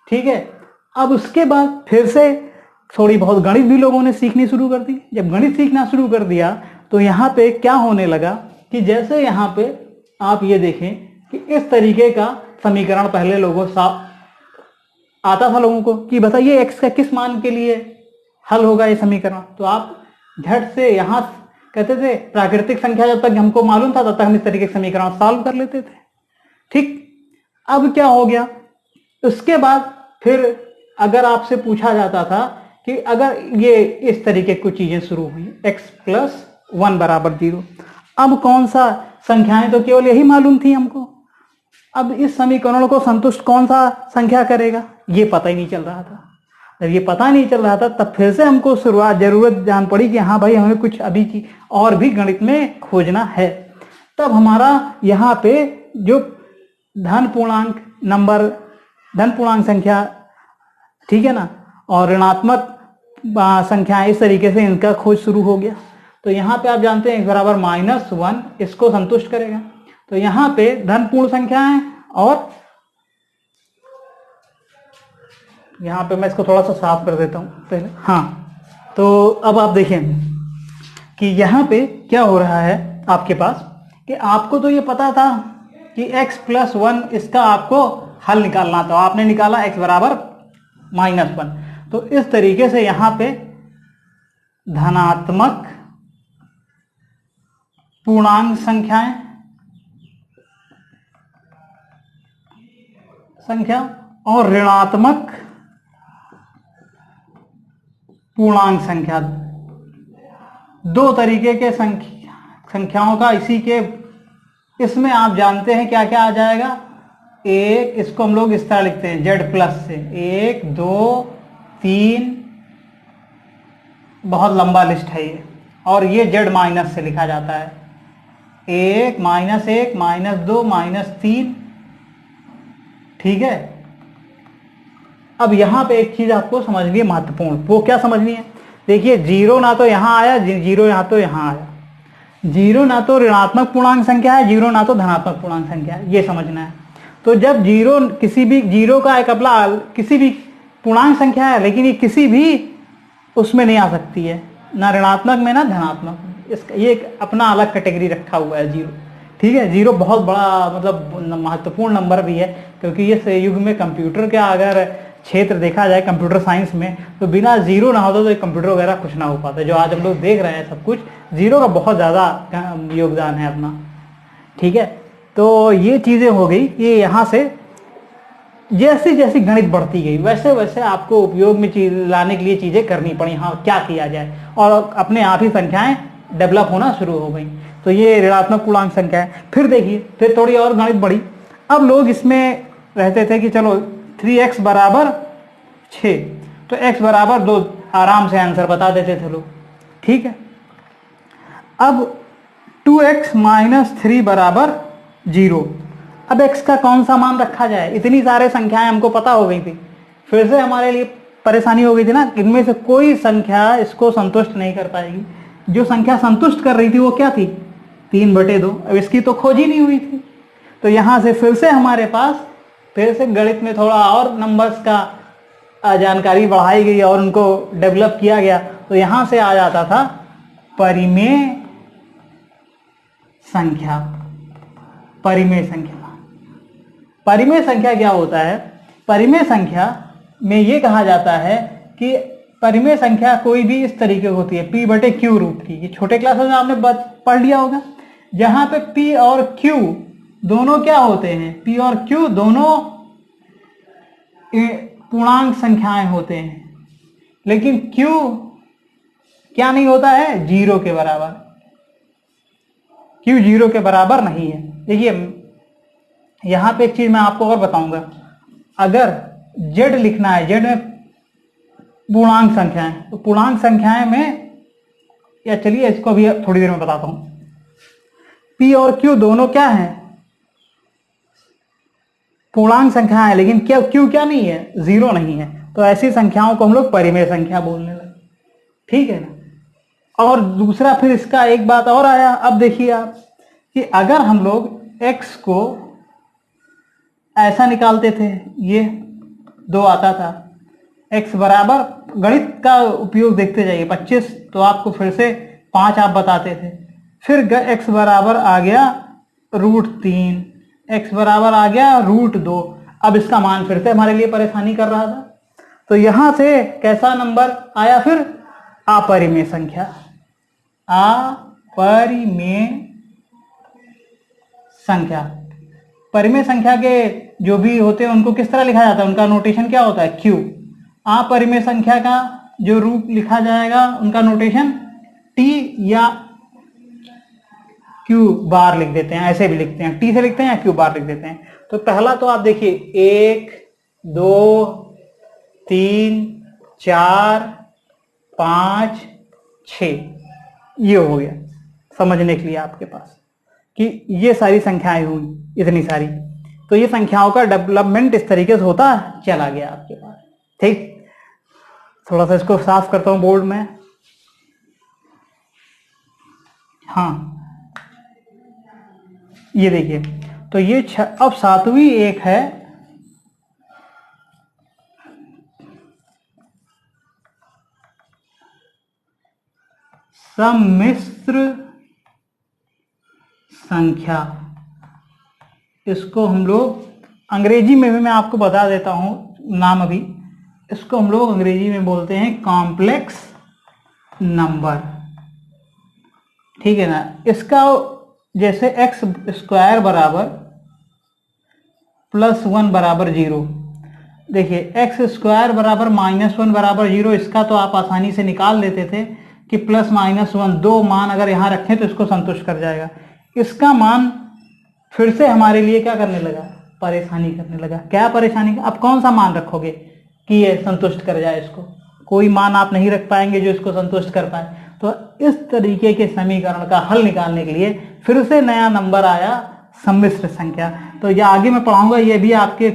A: ठीक है, अब उसके बाद फिर से थोड़ी बहुत गणित भी लोगों ने सीखनी शुरू कर दी। जब गणित सीखना शुरू कर दिया तो यहाँ पे क्या होने लगा कि जैसे यहाँ पे आप ये देखें कि इस तरीके का समीकरण पहले लोगों आता था लोगों को कि बताइए x का किस मान के लिए हल होगा ये समीकरण। तो आप झट से यहाँ कहते थे प्राकृतिक संख्या जब तक हमको मालूम था तब तक हम इस तरीके के समीकरण सॉल्व कर लेते थे। ठीक, अब क्या हो गया, उसके बाद फिर अगर आपसे पूछा जाता था कि अगर ये इस तरीके की कुछ चीजें शुरू हुई, x + 1 = 0, अब कौन सा संख्याएं, तो केवल यही मालूम थी हमको। अब इस समीकरण को संतुष्ट कौन सा संख्या करेगा, ये पता ही नहीं चल रहा था। जब ये पता नहीं चल रहा था तब फिर से हमको जरूरत जान पड़ी कि हाँ भाई हमें कुछ अभी की और भी गणित में खोजना है। तब हमारा यहाँ पे जो धन पूर्णांक नंबर, धन पूर्णांक संख्या, ठीक है ना, और ऋणात्मक संख्या, इस तरीके से इनका खोज शुरू हो गया। तो यहाँ पे आप जानते हैं x बराबर -1 इसको संतुष्ट करेगा। तो यहाँ पे धन पूर्ण संख्या है और यहाँ पे मैं इसको थोड़ा सा साफ कर देता हूँ पहले। हाँ, तो अब आप देखें कि यहाँ पे क्या हो रहा है आपके पास कि आपको तो ये पता था कि x + 1 इसका आपको हल निकालना था, आपने निकाला x बराबर -1। तो इस तरीके से यहाँ पे धनात्मक पूर्णांक संख्या और ऋणात्मक पूर्णांक संख्या, दो तरीके के संख्याओं का इसी के इसमें आप जानते हैं क्या क्या आ जाएगा। एक, इसको हम लोग इस तरह लिखते हैं z+ से 1 2 3, बहुत लंबा लिस्ट है ये, और ये z- से लिखा जाता है 1 -1 -2 -3। ठीक है, अब यहां पे एक चीज आपको समझनी है महत्वपूर्ण। वो क्या समझनी है? देखिए, 0 ना तो यहां आया, 0 यहां तो यहां आया। 0 ना तो ऋणात्मक पूर्णांक संख्या है, 0 ना तो धनात्मक पूर्णांक संख्या है, ये समझना है। तो जब 0 किसी भी 0 का एक अपना किसी भी पूर्णांक संख्या है, लेकिन ये किसी भी उसमें नहीं आ सकती है, ना ऋणात्मक में ना धनात्मक में। इसका ये एक अपना अलग कैटेगरी रखा हुआ है 0। ठीक है, 0 बहुत बड़ा मतलब महत्वपूर्ण नंबर भी है, क्योंकि इस युग में कंप्यूटर का अगर क्षेत्र देखा जाए कंप्यूटर साइंस में, तो बिना 0 ना होता तो कंप्यूटर वगैरह कुछ ना हो पाता। जो आज हम लोग देख रहे हैं सब कुछ, 0 का बहुत ज़्यादा योगदान है अपना। ठीक है, तो ये चीज़ें हो गई। ये यहाँ से जैसी जैसी गणित बढ़ती गई वैसे वैसे आपको उपयोग में लाने के लिए चीज़ें करनी पड़ी। हाँ, क्या किया जाए, और अपने आप ही संख्याएं डेवलप होना शुरू हो गई। तो ये ऋणात्मक पूर्णांक संख्या है। फिर देखिए, फिर थोड़ी और गणित बढ़ी। अब लोग इसमें रहते थे कि चलो 3x बराबर 6, तो x बराबर 2 आराम से आंसर बता देते थे लोग। ठीक है, अब 2x - 3 बराबर 0। अब x का कौन सा मान रखा जाए? इतनी सारे संख्याएं हमको पता हो गई थी, फिर से हमारे लिए परेशानी हो गई थी ना। इनमें से कोई संख्या इसको संतुष्ट नहीं कर पाएगी। जो संख्या संतुष्ट कर रही थी वो क्या थी? 3/2। अब इसकी तो खोज ही नहीं हुई थी। तो यहां से फिर से हमारे पास फिर से गणित में थोड़ा और नंबर्स का जानकारी बढ़ाई गई और उनको डेवलप किया गया। तो यहां से आ जाता था परिमेय संख्या। परिमेय संख्या, परिमेय संख्या क्या होता है? परिमेय संख्या में ये कहा जाता है कि परिमेय संख्या कोई भी इस तरीके की होती है, p/q रूप की। ये छोटे क्लासेस में आपने पढ़ लिया होगा, जहां पे p और q दोनों क्या होते हैं? p और q दोनों पूर्णांक संख्याएं होते हैं, लेकिन q क्या नहीं होता है? 0 के बराबर। q 0 के बराबर नहीं है। देखिए, यहां पे एक चीज मैं आपको और बताऊंगा। अगर z लिखना है, z में पूर्णांक संख्याएं, तो पूर्णांक संख्याएं में, या चलिए इसको भी थोड़ी देर में बताता हूं। p और q दोनों क्या है? पूर्णांक संख्या है, लेकिन क्या q क्या नहीं है? 0 नहीं है। तो ऐसी संख्याओं को हम लोग परिमेय संख्या बोलने लगे। ठीक है ना। और दूसरा फिर इसका एक बात और आया। अब देखिए आप कि अगर हम लोग x को ऐसा निकालते थे, ये 2 आता था, x बराबर, गणित का उपयोग देखते जाइए, 25, तो आपको फिर से 5 आप बताते थे। फिर x बराबर आ गया √3, x बराबर आ गया √2। अब इसका मान फिर से हमारे लिए परेशानी कर रहा था। तो यहां से कैसा नंबर आया फिर? अपरिमेय संख्या। अपरिमेय संख्या। परिमेय संख्या के जो भी होते हैं उनको किस तरह लिखा जाता है? उनका नोटेशन क्या होता है? q। अपरिमेय संख्या का जो रूप लिखा जाएगा उनका नोटेशन t या q बार लिख देते हैं। ऐसे भी लिखते हैं, t से लिखते हैं या q बार लिख देते हैं। तो पहला तो आप देखिए 1 2 3 4 5 6, ये हो गया समझने के लिए आपके पास कि ये सारी संख्याएं हुई, इतनी सारी। तो ये संख्याओं का डेवलपमेंट इस तरीके से होता चला गया आपके पास। ठीक, थोड़ा सा इसको साफ करता हूं बोर्ड में। हाँ ये देखिए, तो ये अब सातवीं एक है सम्मिश्र संख्या। इसको हम लोग अंग्रेजी में भी मैं आपको बता देता हूं नाम अभी, इसको हम लोग अंग्रेजी में बोलते हैं कॉम्प्लेक्स नंबर, ठीक है ना। इसका जैसे एक्स स्क्वायर बराबर +1 बराबर 0, देखिए एक्स स्क्वायर बराबर -1 बराबर 0, इसका तो आप आसानी से निकाल लेते थे कि +-1 दो मान अगर यहाँ रखें तो इसको संतुष्ट कर जाएगा। इसका मान फिर से हमारे लिए क्या करने लगा, परेशानी करने लगा। क्या परेशानी? अब कौन सा मान रखोगे कि ये संतुष्ट कर जाए इसको? कोई मान आप नहीं रख पाएंगे जो इसको संतुष्ट कर पाए। तो इस तरीके के समीकरण का हल निकालने के लिए फिर से नया नंबर आया सम्मिश्र संख्या। तो ये आगे मैं पढ़ाऊंगा, ये भी आपके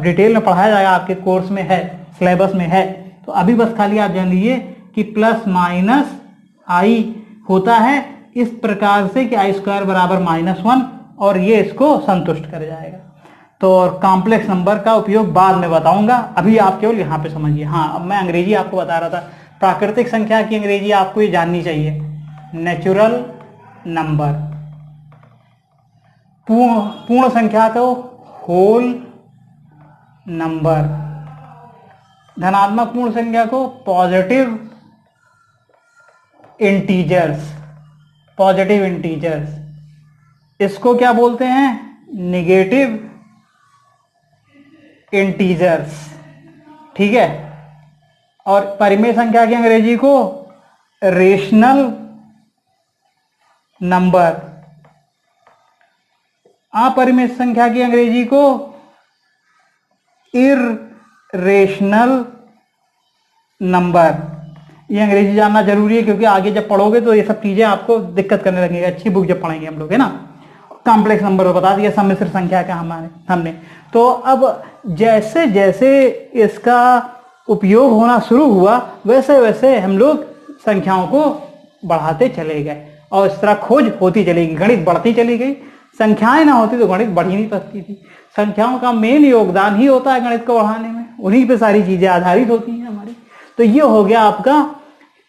A: डिटेल में पढ़ाया जाएगा, आपके कोर्स में है, सिलेबस में है। तो अभी बस खाली आप जान लीजिए कि +-i होता है इस प्रकार से कि i² बराबर -1 और ये इसको संतुष्ट कर जाएगा। तो कॉम्प्लेक्स नंबर का उपयोग बाद में बताऊंगा, अभी आप केवल यहाँ पे समझिए। हाँ, अब मैं अंग्रेजी आपको बता रहा था, प्राकृतिक संख्या की अंग्रेजी आपको ये जाननी चाहिए, नेचुरल नंबर। पूर्ण संख्या को होल नंबर, धनात्मक पूर्ण संख्या को पॉजिटिव इंटीजर्स, पॉजिटिव इंटीजर्स। इसको क्या बोलते हैं? नेगेटिव इंटीजर्स, ठीक है। और परिमेय संख्या की अंग्रेजी को रेशनल नंबर, अपरिमेय संख्या की अंग्रेजी को इररेशनल नंबर। ये अंग्रेजी जानना जरूरी है क्योंकि आगे जब पढ़ोगे तो ये सब चीजें आपको दिक्कत करने लगेगी, अच्छी बुक जब पढ़ेंगे हम लोग, है ना। कॉम्प्लेक्स नंबर बता दिया, सम्मिश्र संख्या का हमने। तो अब जैसे जैसे इसका उपयोग होना शुरू हुआ वैसे वैसे हम लोग संख्याओं को बढ़ाते चले गए और इस तरह खोज होती चलेगी, गणित बढ़ती चली गई। संख्याएं ना होती तो गणित बढ़ ही नहीं सकती थी। संख्याओं का मेन योगदान ही होता है गणित को बढ़ाने में, उन्हीं पे सारी चीजें आधारित होती हैं हमारी। तो ये हो गया आपका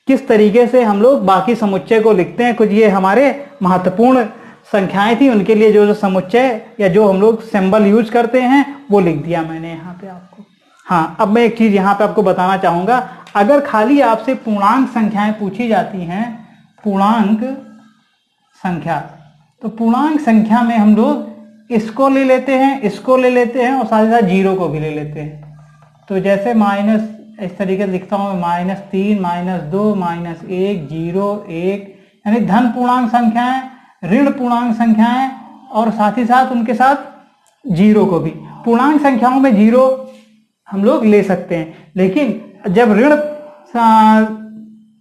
A: किस तरीके से हम लोग बाकी समुच्चय को लिखते हैं। कुछ ये हमारे महत्वपूर्ण संख्याएं थी, उनके लिए जो समुच्चय या जो हम लोग सिंबल यूज करते हैं वो लिख दिया मैंने यहाँ पे आपको। हाँ, अब मैं एक चीज यहाँ पे आपको बताना चाहूंगा, अगर खाली आपसे पूर्णांक संख्याएं पूछी जाती हैं, पूर्णांक संख्या, तो पूर्णांक संख्या में हम लोग इसको ले लेते हैं, इसको ले लेते हैं और साथ ही साथ 0 को भी ले लेते हैं। तो जैसे माइनस, इस तरीके से लिखता हूं -3, -2, -1, 0, 1, यानी धन पूर्णांक संख्याएं, ऋण पूर्णांक संख्याएं और साथ ही साथ उनके साथ 0 को भी। पूर्णांक संख्याओं में 0 हम लोग ले सकते हैं, लेकिन जब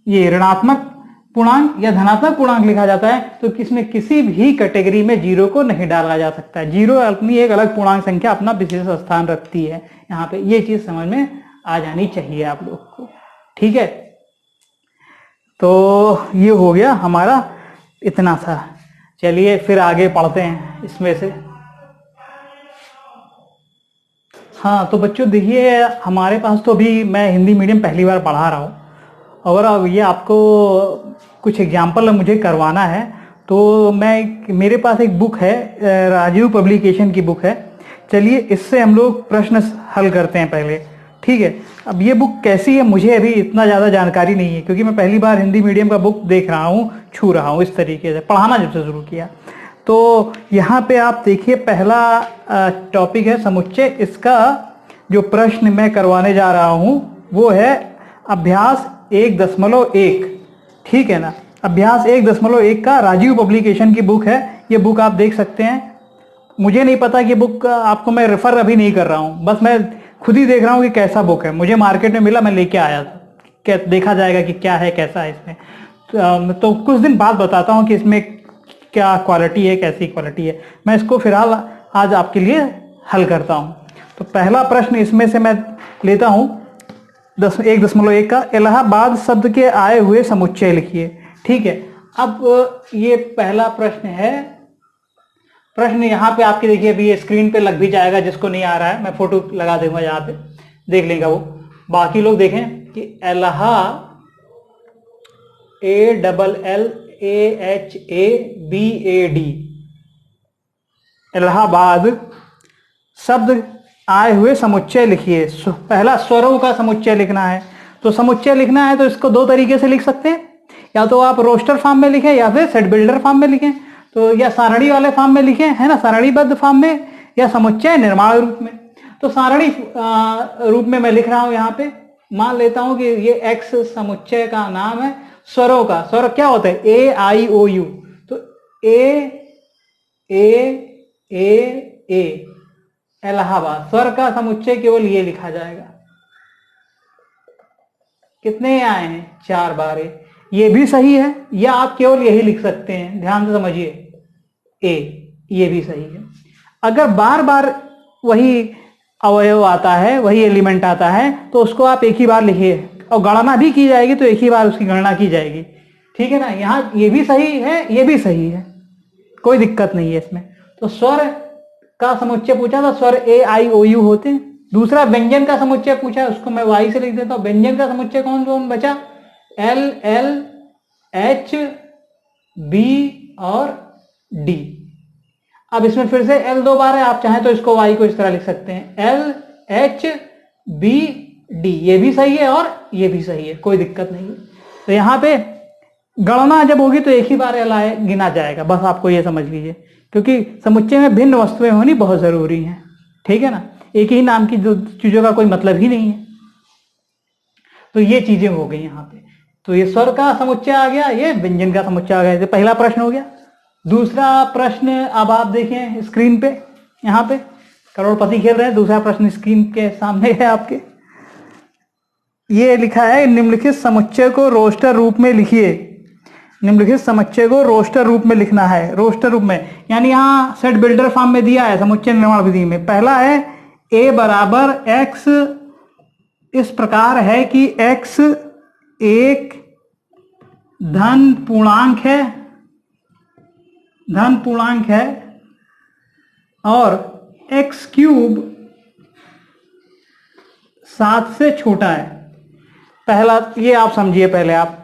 A: ये ऋणात्मक पूर्णांक या धनात्मक पूर्णांक लिखा जाता है तो किसमें किसी भी कैटेगरी में 0 को नहीं डाला जा सकता है। 0 अपनी एक अलग पूर्णांक संख्या, अपना विशेष स्थान रखती है। यहाँ पे ये चीज समझ में आ जानी चाहिए आप लोग को, ठीक है। तो ये हो गया हमारा इतना सा। चलिए फिर आगे पढ़ते हैं इसमें से। हाँ, तो बच्चों देखिए, हमारे पास तो अभी मैं हिंदी मीडियम पहली बार पढ़ा रहा हूँ और अब ये आपको कुछ एग्जाम्पल मुझे करवाना है। तो मेरे पास एक बुक है, राजीव पब्लिकेशन की बुक है। चलिए इससे हम लोग प्रश्न हल करते हैं पहले, ठीक है। अब ये बुक कैसी है मुझे अभी इतना ज़्यादा जानकारी नहीं है क्योंकि मैं पहली बार हिंदी मीडियम का बुक देख रहा हूँ, छू रहा हूँ इस तरीके से, पढ़ाना जब से शुरू किया। तो यहाँ पे आप देखिए, पहला टॉपिक है समुच्चय। इसका जो प्रश्न मैं करवाने जा रहा हूँ वो है अभ्यास 1.1, ठीक है ना। अभ्यास 1.1 का राजीव पब्लिकेशन की बुक है। ये बुक आप देख सकते हैं। मुझे नहीं पता कि बुक आपको मैं रेफर अभी नहीं कर रहा हूँ, बस मैं खुद ही देख रहा हूँ कि कैसा बुक है। मुझे मार्केट में मिला, मैं लेके आया था, क्या देखा जाएगा कि क्या है, कैसा है इसमें। तो कुछ दिन बाद बताता हूँ कि इसमें क्या क्वालिटी है, कैसी क्वालिटी है। मैं इसको फिलहाल आज आपके लिए हल करता हूँ। तो पहला प्रश्न इसमें से मैं लेता हूँ 1.1 का। इलाहाबाद शब्द के आए हुए समुच्चय लिखिए, ठीक है। अब ये पहला प्रश्न है। प्रश्न यहाँ पे आपके देखिए अभी ये स्क्रीन पे लग भी जाएगा, जिसको नहीं आ रहा है मैं फोटो लगा दूंगा, यहाँ पे देख लेगा वो। बाकी लोग देखें कि एलहा ALLAHABAD इलाहाबाद शब्द आए हुए समुच्चय लिखिए। पहला स्वरों का समुच्चय लिखना है, तो समुच्चय लिखना है तो इसको दो तरीके से लिख सकते हैं, या तो आप रोस्टर फॉर्म में लिखें या फिर सेट बिल्डर फॉर्म में लिखें, तो या सारणी वाले फॉर्म में लिखें, है ना, सारणीबद्ध फॉर्म में, या समुच्चय निर्माण रूप में। तो सारणी रूप में मैं लिख रहा हूं यहाँ पे। मान लेता हूं कि ये एक्स समुच्चय का नाम है स्वरों का। स्वर क्या होता है? AIOU। तो A इलाहाबाद स्वर का समुच्चय केवल ये लिखा जाएगा। कितने आए हैं? 4 बार। ये भी सही है, या आप केवल यही लिख सकते हैं, ध्यान से समझिए, ये भी सही है। अगर बार बार वही अवयव आता है, वही एलिमेंट आता है, तो उसको आप एक ही बार लिखिए, और गणना भी की जाएगी तो एक ही बार उसकी गणना की जाएगी, ठीक है ना। यहाँ ये भी सही है, ये भी सही है, कोई दिक्कत नहीं है इसमें। तो स्वर का समुच्चय पूछा था, स्वर AIOU होते हैं। दूसरा व्यंजन का समुच्चय पूछा है, उसको मैं Y से लिख देता हूं। व्यंजन का समुच्चय कौन कौन बचा? LLHB और D। अब इसमें फिर से L 2 बार है, आप चाहें तो इसको Y को इस तरह लिख सकते हैं, LHBD। ये भी सही है और ये भी सही है, कोई दिक्कत नहीं है। तो यहाँ पे गणना जब होगी तो एक ही बार L आए गिना जाएगा, बस आपको ये समझ लीजिए, क्योंकि समुच्चय में भिन्न वस्तुएं होनी बहुत जरूरी हैं, ठीक है ना। एक ही नाम की जो चीजों का कोई मतलब ही नहीं है। तो ये चीजें हो गई यहाँ पे। तो ये स्वर का समुच्चय आ गया, ये व्यंजन का समुच्चय आ गया। ये पहला प्रश्न हो गया। दूसरा प्रश्न अब आप देखें स्क्रीन पे, यहाँ पे करोड़पति खेल रहे हैं। दूसरा प्रश्न स्क्रीन के सामने है आपके, ये लिखा है निम्नलिखित समुच्चय को रोस्टर रूप में लिखिए। निम्नलिखित समुच्चय को रोस्टर रूप में लिखना है। रोस्टर रूप में यानी यहाँ सेट बिल्डर फॉर्म में दिया है समुच्चय निर्माण विधि में। पहला है A बराबर X इस प्रकार है कि X एक धन पूर्णांक है और x क्यूब 7 से छोटा है। पहला ये आप समझिए, पहले आप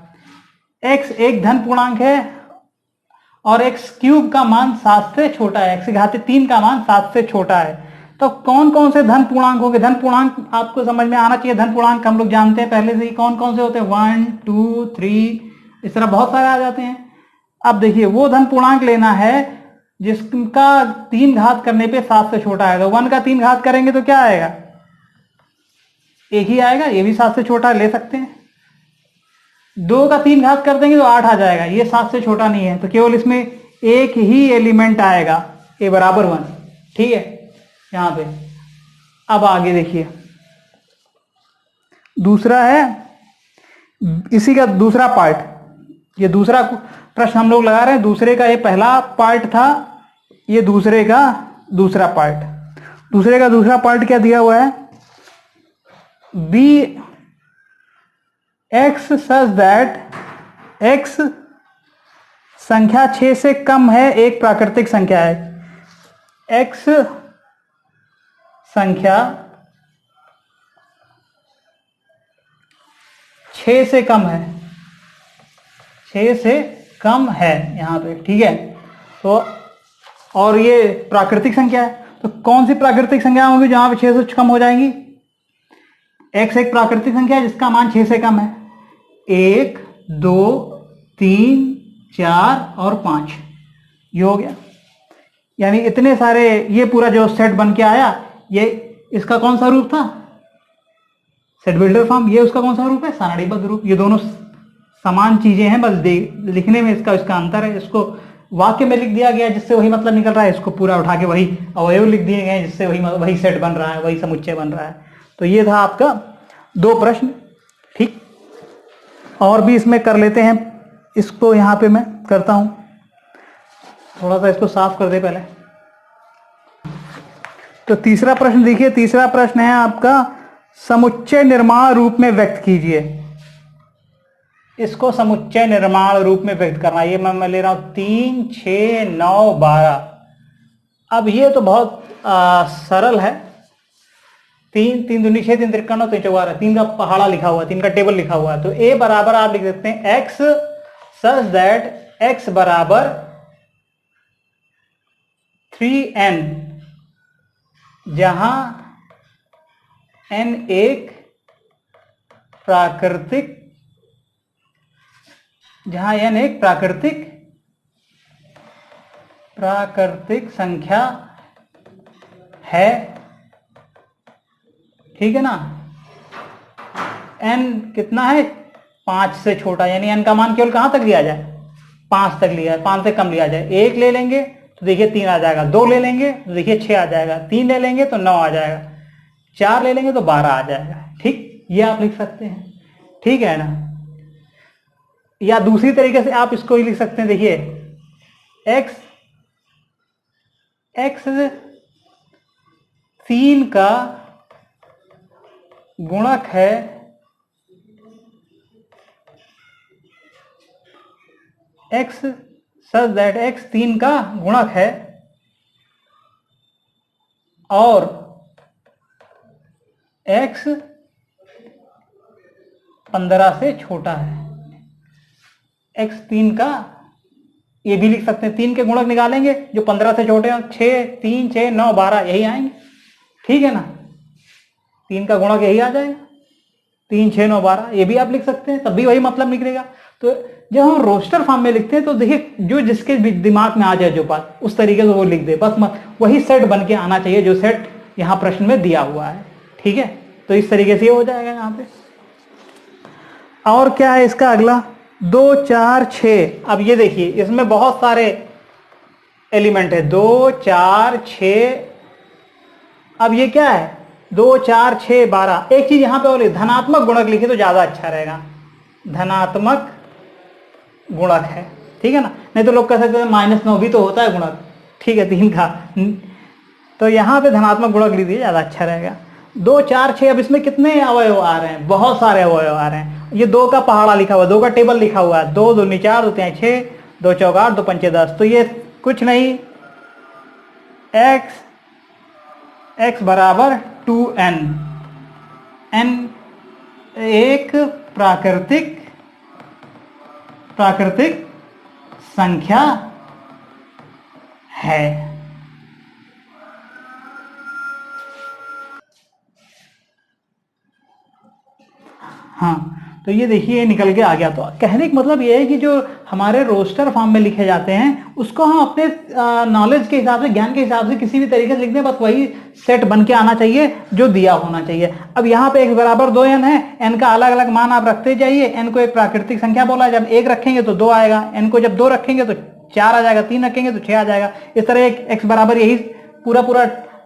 A: x एक धन पूर्णांक है और x क्यूब का मान 7 से छोटा है, x की घात 3 का मान 7 से छोटा है। तो कौन कौन से धन पूर्णांक होंगे? धन पूर्णांक आपको समझ में आना चाहिए। धन पूर्णांक हम लोग जानते हैं पहले से ही, कौन कौन से होते हैं, 1 2 3, इस तरह बहुत सारे आ जाते हैं। अब देखिए वो धन पूर्णांक लेना है जिसका 3 घात करने पे 7 से छोटा है। तो 1 का 3 घात करेंगे तो क्या आएगा? एक ही आएगा, ये भी 7 से छोटा ले सकते हैं। 2 का 3 घात कर देंगे तो 8 आ जाएगा, ये 7 से छोटा नहीं है, तो केवल इसमें एक ही एलिमेंट आएगा, a बराबर 1, ठीक है यहाँ पे। अब आगे देखिए, दूसरा है इसी का दूसरा पार्ट। ये दूसरा प्रश्न हम लोग लगा रहे हैं, दूसरे का ये पहला पार्ट था, ये दूसरे का दूसरा पार्ट। दूसरे का दूसरा पार्ट क्या दिया हुआ है? B x such that x संख्या 6 से कम है, एक प्राकृतिक संख्या है। एक्स संख्या 6 से कम है, 6 से कम है यहाँ पे, ठीक है। तो और ये प्राकृतिक संख्या है, तो कौन सी प्राकृतिक संख्या होगी जहां पे 6 से कम हो जाएंगी? x एक प्राकृतिक संख्या है जिसका मान 6 से कम है। 1 2 3 4 और 5, ये हो गया। यानी इतने सारे, ये पूरा जो सेट बन के आया, ये इसका कौन सा रूप था? Set builder form. ये उसका कौन सा रूप है? सारणीबद्ध रूप। ये दोनों समान चीजें हैं, बस लिखने में इसका अंतर है। इसको वाक्य में लिख दिया गया जिससे वही मतलब निकल रहा है, इसको पूरा उठा के वही अवयव लिख दिए गए जिससे वही सेट बन रहा है, वही समुच्चय बन रहा है। तो ये था आपका 2 प्रश्न, ठीक। और भी इसमें कर लेते हैं, इसको यहाँ पे मैं करता हूं, थोड़ा सा इसको साफ कर दे पहले। तो तीसरा प्रश्न देखिए, तीसरा प्रश्न है आपका समुच्चय निर्माण रूप में व्यक्त कीजिए। इसको समुच्चय निर्माण रूप में व्यक्त करना। ये मैं ले रहा हूं 3, 6, 9, 12। अब ये तो बहुत सरल है। 3, 3 दूनी 6, 3 त्रिक 9, 3 चौक 12, 3 का पहाड़ा लिखा हुआ है, 3 का टेबल लिखा हुआ है। तो ए बराबर आप लिख सकते हैं x सच दैट x बराबर 3n, जहां n एक प्राकृतिक संख्या है। ठीक है ना। n कितना है? 5 से छोटा, यानी n का मान केवल कहां तक लिया जाए? 5 तक लिया है, 5 से कम लिया जाए। 1 ले लेंगे तो देखिए 3 आ जाएगा, 2 ले लेंगे तो देखिए 6 आ जाएगा, 3 ले लेंगे तो 9 आ जाएगा, 4 ले लेंगे तो 12 आ जाएगा। ठीक, ये आप लिख सकते हैं। ठीक है ना। या दूसरी तरीके से आप इसको ही लिख सकते हैं। देखिए x 3 का गुणक है, x सच दैट x 3 का गुणक है और x 15 से छोटा है। x 3 का, ये भी लिख सकते हैं, 3 के गुणक निकालेंगे जो 15 से छोटे हैं, 6, 3, 6, 9, 12 यही आएंगे। ठीक है ना। 3 का गुणक यही आ जाएगा, 3, 6, 9, 12, ये भी आप लिख सकते हैं, तब भी वही मतलब निकलेगा। तो जब हम रोस्टर फॉर्म में लिखते हैं तो देखिए जो जिसके दिमाग में आ जाए जो बात, उस तरीके से वो लिख दे, बस वही सेट बन के आना चाहिए जो सेट यहाँ प्रश्न में दिया हुआ है। ठीक है, तो इस तरीके से हो जाएगा यहाँ पे। और क्या है इसका अगला? 2, 4, 6। अब ये देखिए इसमें बहुत सारे एलिमेंट है, 2, 4, 6। अब ये क्या है? 2, 4, 6, 12। एक चीज यहां पे और धनात्मक गुणक लिखे तो ज्यादा अच्छा रहेगा। धनात्मक गुणक है, ठीक है ना। नहीं तो लोग कह सकते हैं -9 भी तो होता है गुणक। ठीक है, 3 का, तो यहां पे धनात्मक गुणक लिख दिए, ज्यादा अच्छा रहेगा। 2, 4, 6। अब इसमें कितने अवयव आ रहे हैं? बहुत सारे अवयव आ रहे हैं। ये 2 का पहाड़ा लिखा हुआ है, 2 का टेबल लिखा हुआ है, 2 दूनी 4, 2 3 6, 2 चौक 8, 2 पंचे 10। तो ये कुछ नहीं, x बराबर 2n। n एक प्राकृतिक संख्या है। हाँ, तो ये देखिए निकल के आ गया। तो कहने का मतलब ये है कि जो हमारे रोस्टर फॉर्म में लिखे जाते हैं उसको हम अपने नॉलेज के हिसाब से, ज्ञान के हिसाब से किसी भी तरीके से लिख दें, बस वही सेट बन के आना चाहिए जो दिया होना चाहिए। अब यहाँ पे x बराबर 2n है, n का अलग अलग मान आप रखते जाइए। n को एक प्राकृतिक संख्या बोला है, जब 1 रखेंगे तो 2 आएगा, n को जब 2 रखेंगे तो 4 आ जाएगा, 3 रखेंगे तो 6 आ जाएगा। इस तरह x बराबर यही पूरा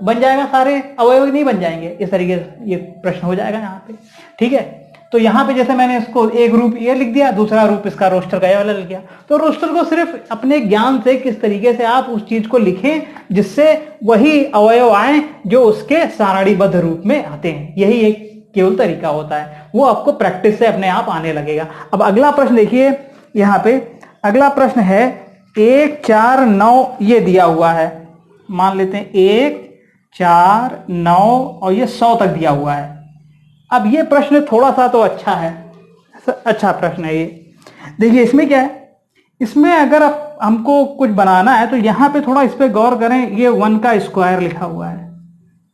A: बन जाएगा, सारे अवयव नहीं बन जाएंगे। इस तरीके से ये प्रश्न हो जाएगा यहाँ पे। ठीक है, तो यहाँ पे जैसे मैंने इसको एक रूप ये लिख दिया, दूसरा रूप इसका रोस्टर का ये वाला लिख दिया। तो रोस्टर को सिर्फ अपने ज्ञान से किस तरीके से आप उस चीज को लिखें जिससे वही अवयव आए जो उसके सारणीबद्ध रूप में आते हैं, यही एक केवल तरीका होता है। वो आपको प्रैक्टिस से अपने आप आने लगेगा। अब अगला प्रश्न देखिए, यहाँ पे अगला प्रश्न है 1, 4, 9 ये दिया हुआ है। मान लेते हैं 1, 4, 9 और ये 100 तक दिया हुआ है। अब ये प्रश्न थोड़ा सा तो अच्छा है, अच्छा प्रश्न है ये। देखिए इसमें क्या है, इसमें अगर आप हमको कुछ बनाना है तो यहाँ पे थोड़ा इस पे गौर करें। ये 1 का स्क्वायर लिखा हुआ है,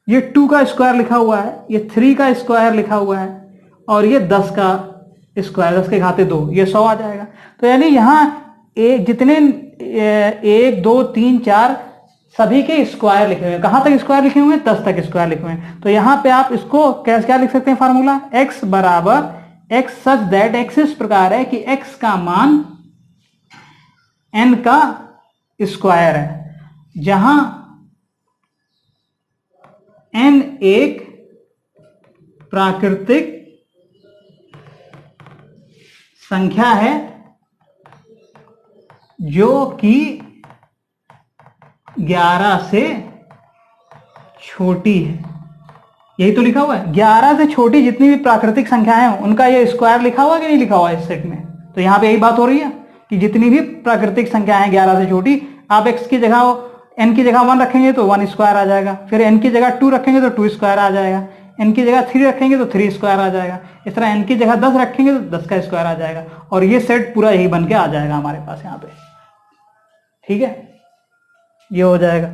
A: ये 2 का स्क्वायर लिखा हुआ है, ये 3 का स्क्वायर लिखा हुआ है और ये 10 का स्क्वायर, 10 के घाते 2, ये 100 आ जाएगा। तो यानी यहाँ जितने 1, 2, 3, 4 सभी के स्क्वायर लिखे हुए हैं। कहां तक स्क्वायर लिखे हुए हैं? 10 तक स्क्वायर लिखे हुए हैं। तो यहां पे आप इसको क्या लिख सकते हैं फार्मूला? x बराबर x सच दैट x इस प्रकार है कि x का मान n का स्क्वायर है, जहां n एक प्राकृतिक संख्या है जो कि 11 से छोटी है। यही तो लिखा हुआ है, 11 से छोटी जितनी भी प्राकृतिक संख्याएं हैं उनका ये स्क्वायर लिखा हुआ कि नहीं लिखा हुआ इस सेट में? तो यहाँ पे यही बात हो रही है कि जितनी भी प्राकृतिक संख्या है 11 से छोटी, आप x की जगह n की जगह 1 रखेंगे तो 1 स्क्वायर आ जाएगा, फिर n की जगह 2 रखेंगे तो 2 स्क्वायर आ जाएगा, n की जगह 3 रखेंगे तो 3 स्क्वायर आ जाएगा, इस तरह n की जगह 10 रखेंगे तो 10 का स्क्वायर आ जाएगा, और ये सेट पूरा यही बन के आ जाएगा हमारे पास यहाँ पे। ठीक है, ये हो जाएगा।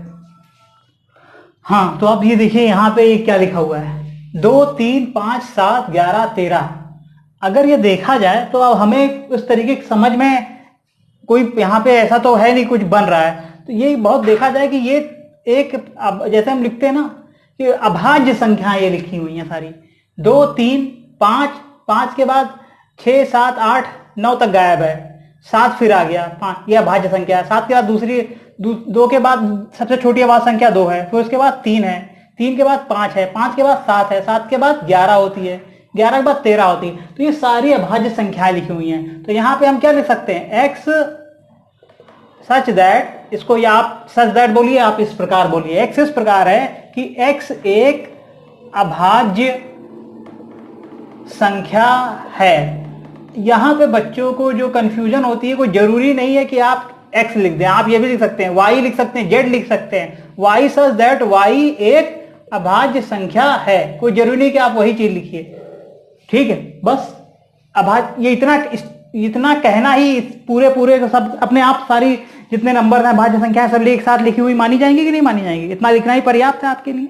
A: हाँ, तो आप ये देखिए यहाँ पे ये क्या लिखा हुआ है, 2 3 5 7 11 13। अगर ये देखा जाए तो अब हमें उस तरीके की समझ में कोई यहाँ पे ऐसा तो है नहीं कुछ बन रहा है, तो ये बहुत देखा जाए कि ये एक, जैसे हम लिखते हैं ना कि अभाज्य संख्याएं ये लिखी हुई हैं सारी, 2 3 5, 5 के बाद 6 7 8 9 तक गायब है, 7 फिर आ गया 5, यह अभाज्य संख्या है। 7 के बाद दूसरी 2 के बाद सबसे छोटी अभाज्य संख्या 2 है, फिर उसके बाद 3 है, 3 के बाद 5 है, 5 के बाद 7 है, 7 के बाद 11 होती है, 11 के बाद 13 होती है। तो ये सारी अभाज्य संख्याएं लिखी हुई हैं। तो यहाँ पे हम क्या लिख सकते हैं, x सच दैट, इसको या आप सच दैट बोलिए, आप इस प्रकार बोलिए, x इस प्रकार है कि x एक अभाज्य संख्या है। यहां पे बच्चों को जो कंफ्यूजन होती है, कोई जरूरी नहीं है कि आप x लिख दें, आप ये भी लिख सकते हैं, y लिख सकते हैं, z लिख सकते हैं, y सच दैट y एक अभाज्य संख्या है, कोई जरूरी नहीं कि आप वही चीज लिखिए। ठीक है, बस अभाज्य, ये इतना कहना ही पूरे सब अपने आप सारी जितने नंबर हैं भाज्य संख्या है सब एक साथ लिखी हुई मानी जाएंगी कि नहीं मानी जाएंगी, इतना लिखना ही पर्याप्त है आपके लिए।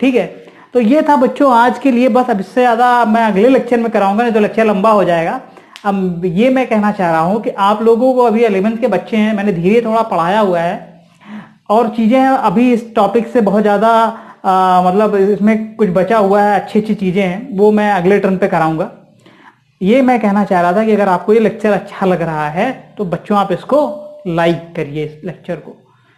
A: ठीक है, तो ये था बच्चों आज के लिए, बस अब इससे ज़्यादा मैं अगले लेक्चर में कराऊंगा, नहीं तो लेक्चर लंबा हो जाएगा। अब ये मैं कहना चाह रहा हूँ कि आप लोगों को अभी 11th के बच्चे हैं, मैंने धीरे थोड़ा पढ़ाया हुआ है और चीज़ें अभी इस टॉपिक से बहुत ज़्यादा मतलब इसमें कुछ बचा हुआ है, अच्छी चीज़ें हैं, वो मैं अगले टर्न पे कराऊंगा। ये मैं कहना चाह रहा था कि अगर आपको ये लेक्चर अच्छा लग रहा है तो बच्चों आप इसको लाइक करिए, इस लेक्चर को।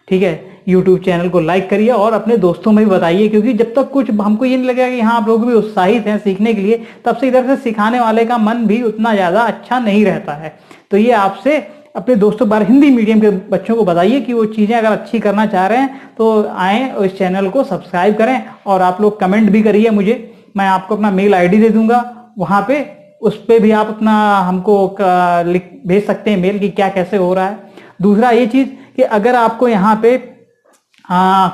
A: ठीक है, यूट्यूब चैनल को लाइक करिए और अपने दोस्तों में भी बताइए, क्योंकि जब तक कुछ हमको ये नहीं लगेगा कि हाँ आप लोग भी उत्साहित हैं सीखने के लिए, तब से इधर से सिखाने वाले का मन भी उतना ज़्यादा अच्छा नहीं रहता है। तो ये आपसे अपने दोस्तों बार हिंदी मीडियम के बच्चों को बताइए कि वो चीज़ें अगर अच्छी करना चाह रहे हैं तो आएँ और इस चैनल को सब्सक्राइब करें, और आप लोग कमेंट भी करिए मुझे, मैं आपको अपना मेल ID दे दूंगा, वहाँ पे उस पर भी आप अपना हमको भेज सकते हैं मेल कि क्या कैसे हो रहा है। दूसरा ये चीज़ कि अगर आपको यहाँ पे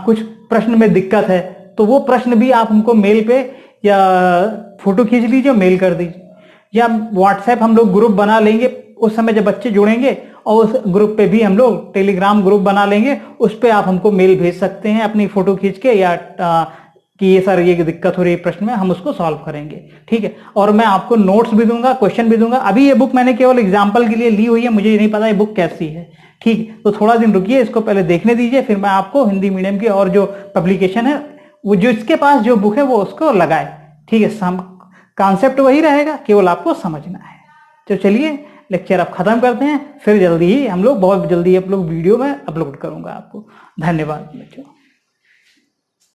A: कुछ प्रश्न में दिक्कत है तो वो प्रश्न भी आप हमको मेल पे या फोटो खींच लीजिए, मेल कर दीजिए, या व्हाट्सएप हम लोग ग्रुप बना लेंगे, उस समय जब बच्चे जुड़ेंगे और उस ग्रुप पे भी हम लोग टेलीग्राम ग्रुप बना लेंगे, उस पर आप हमको मेल भेज सकते हैं अपनी फोटो खींच के, या कि ये सर ये दिक्कत हो रही है प्रश्न में, हम उसको सॉल्व करेंगे। ठीक है, और मैं आपको नोट्स भी दूंगा, क्वेश्चन भी दूंगा। अभी ये बुक मैंने केवल एग्जाम्पल के लिए ली हुई है, मुझे नहीं पता ये बुक कैसी है। ठीक, तो थोड़ा दिन रुकिए, इसको पहले देखने दीजिए, फिर मैं आपको हिंदी मीडियम की और जो पब्लिकेशन है वो जो इसके पास जो बुक है वो उसको लगाए। ठीक है, कॉन्सेप्ट वही रहेगा, केवल आपको समझना है। तो चलिए लेक्चर अब खत्म करते हैं, फिर जल्दी ही हम लोग बहुत जल्दी आप लोग वीडियो में अपलोड करूंगा आपको। धन्यवाद बच्चों।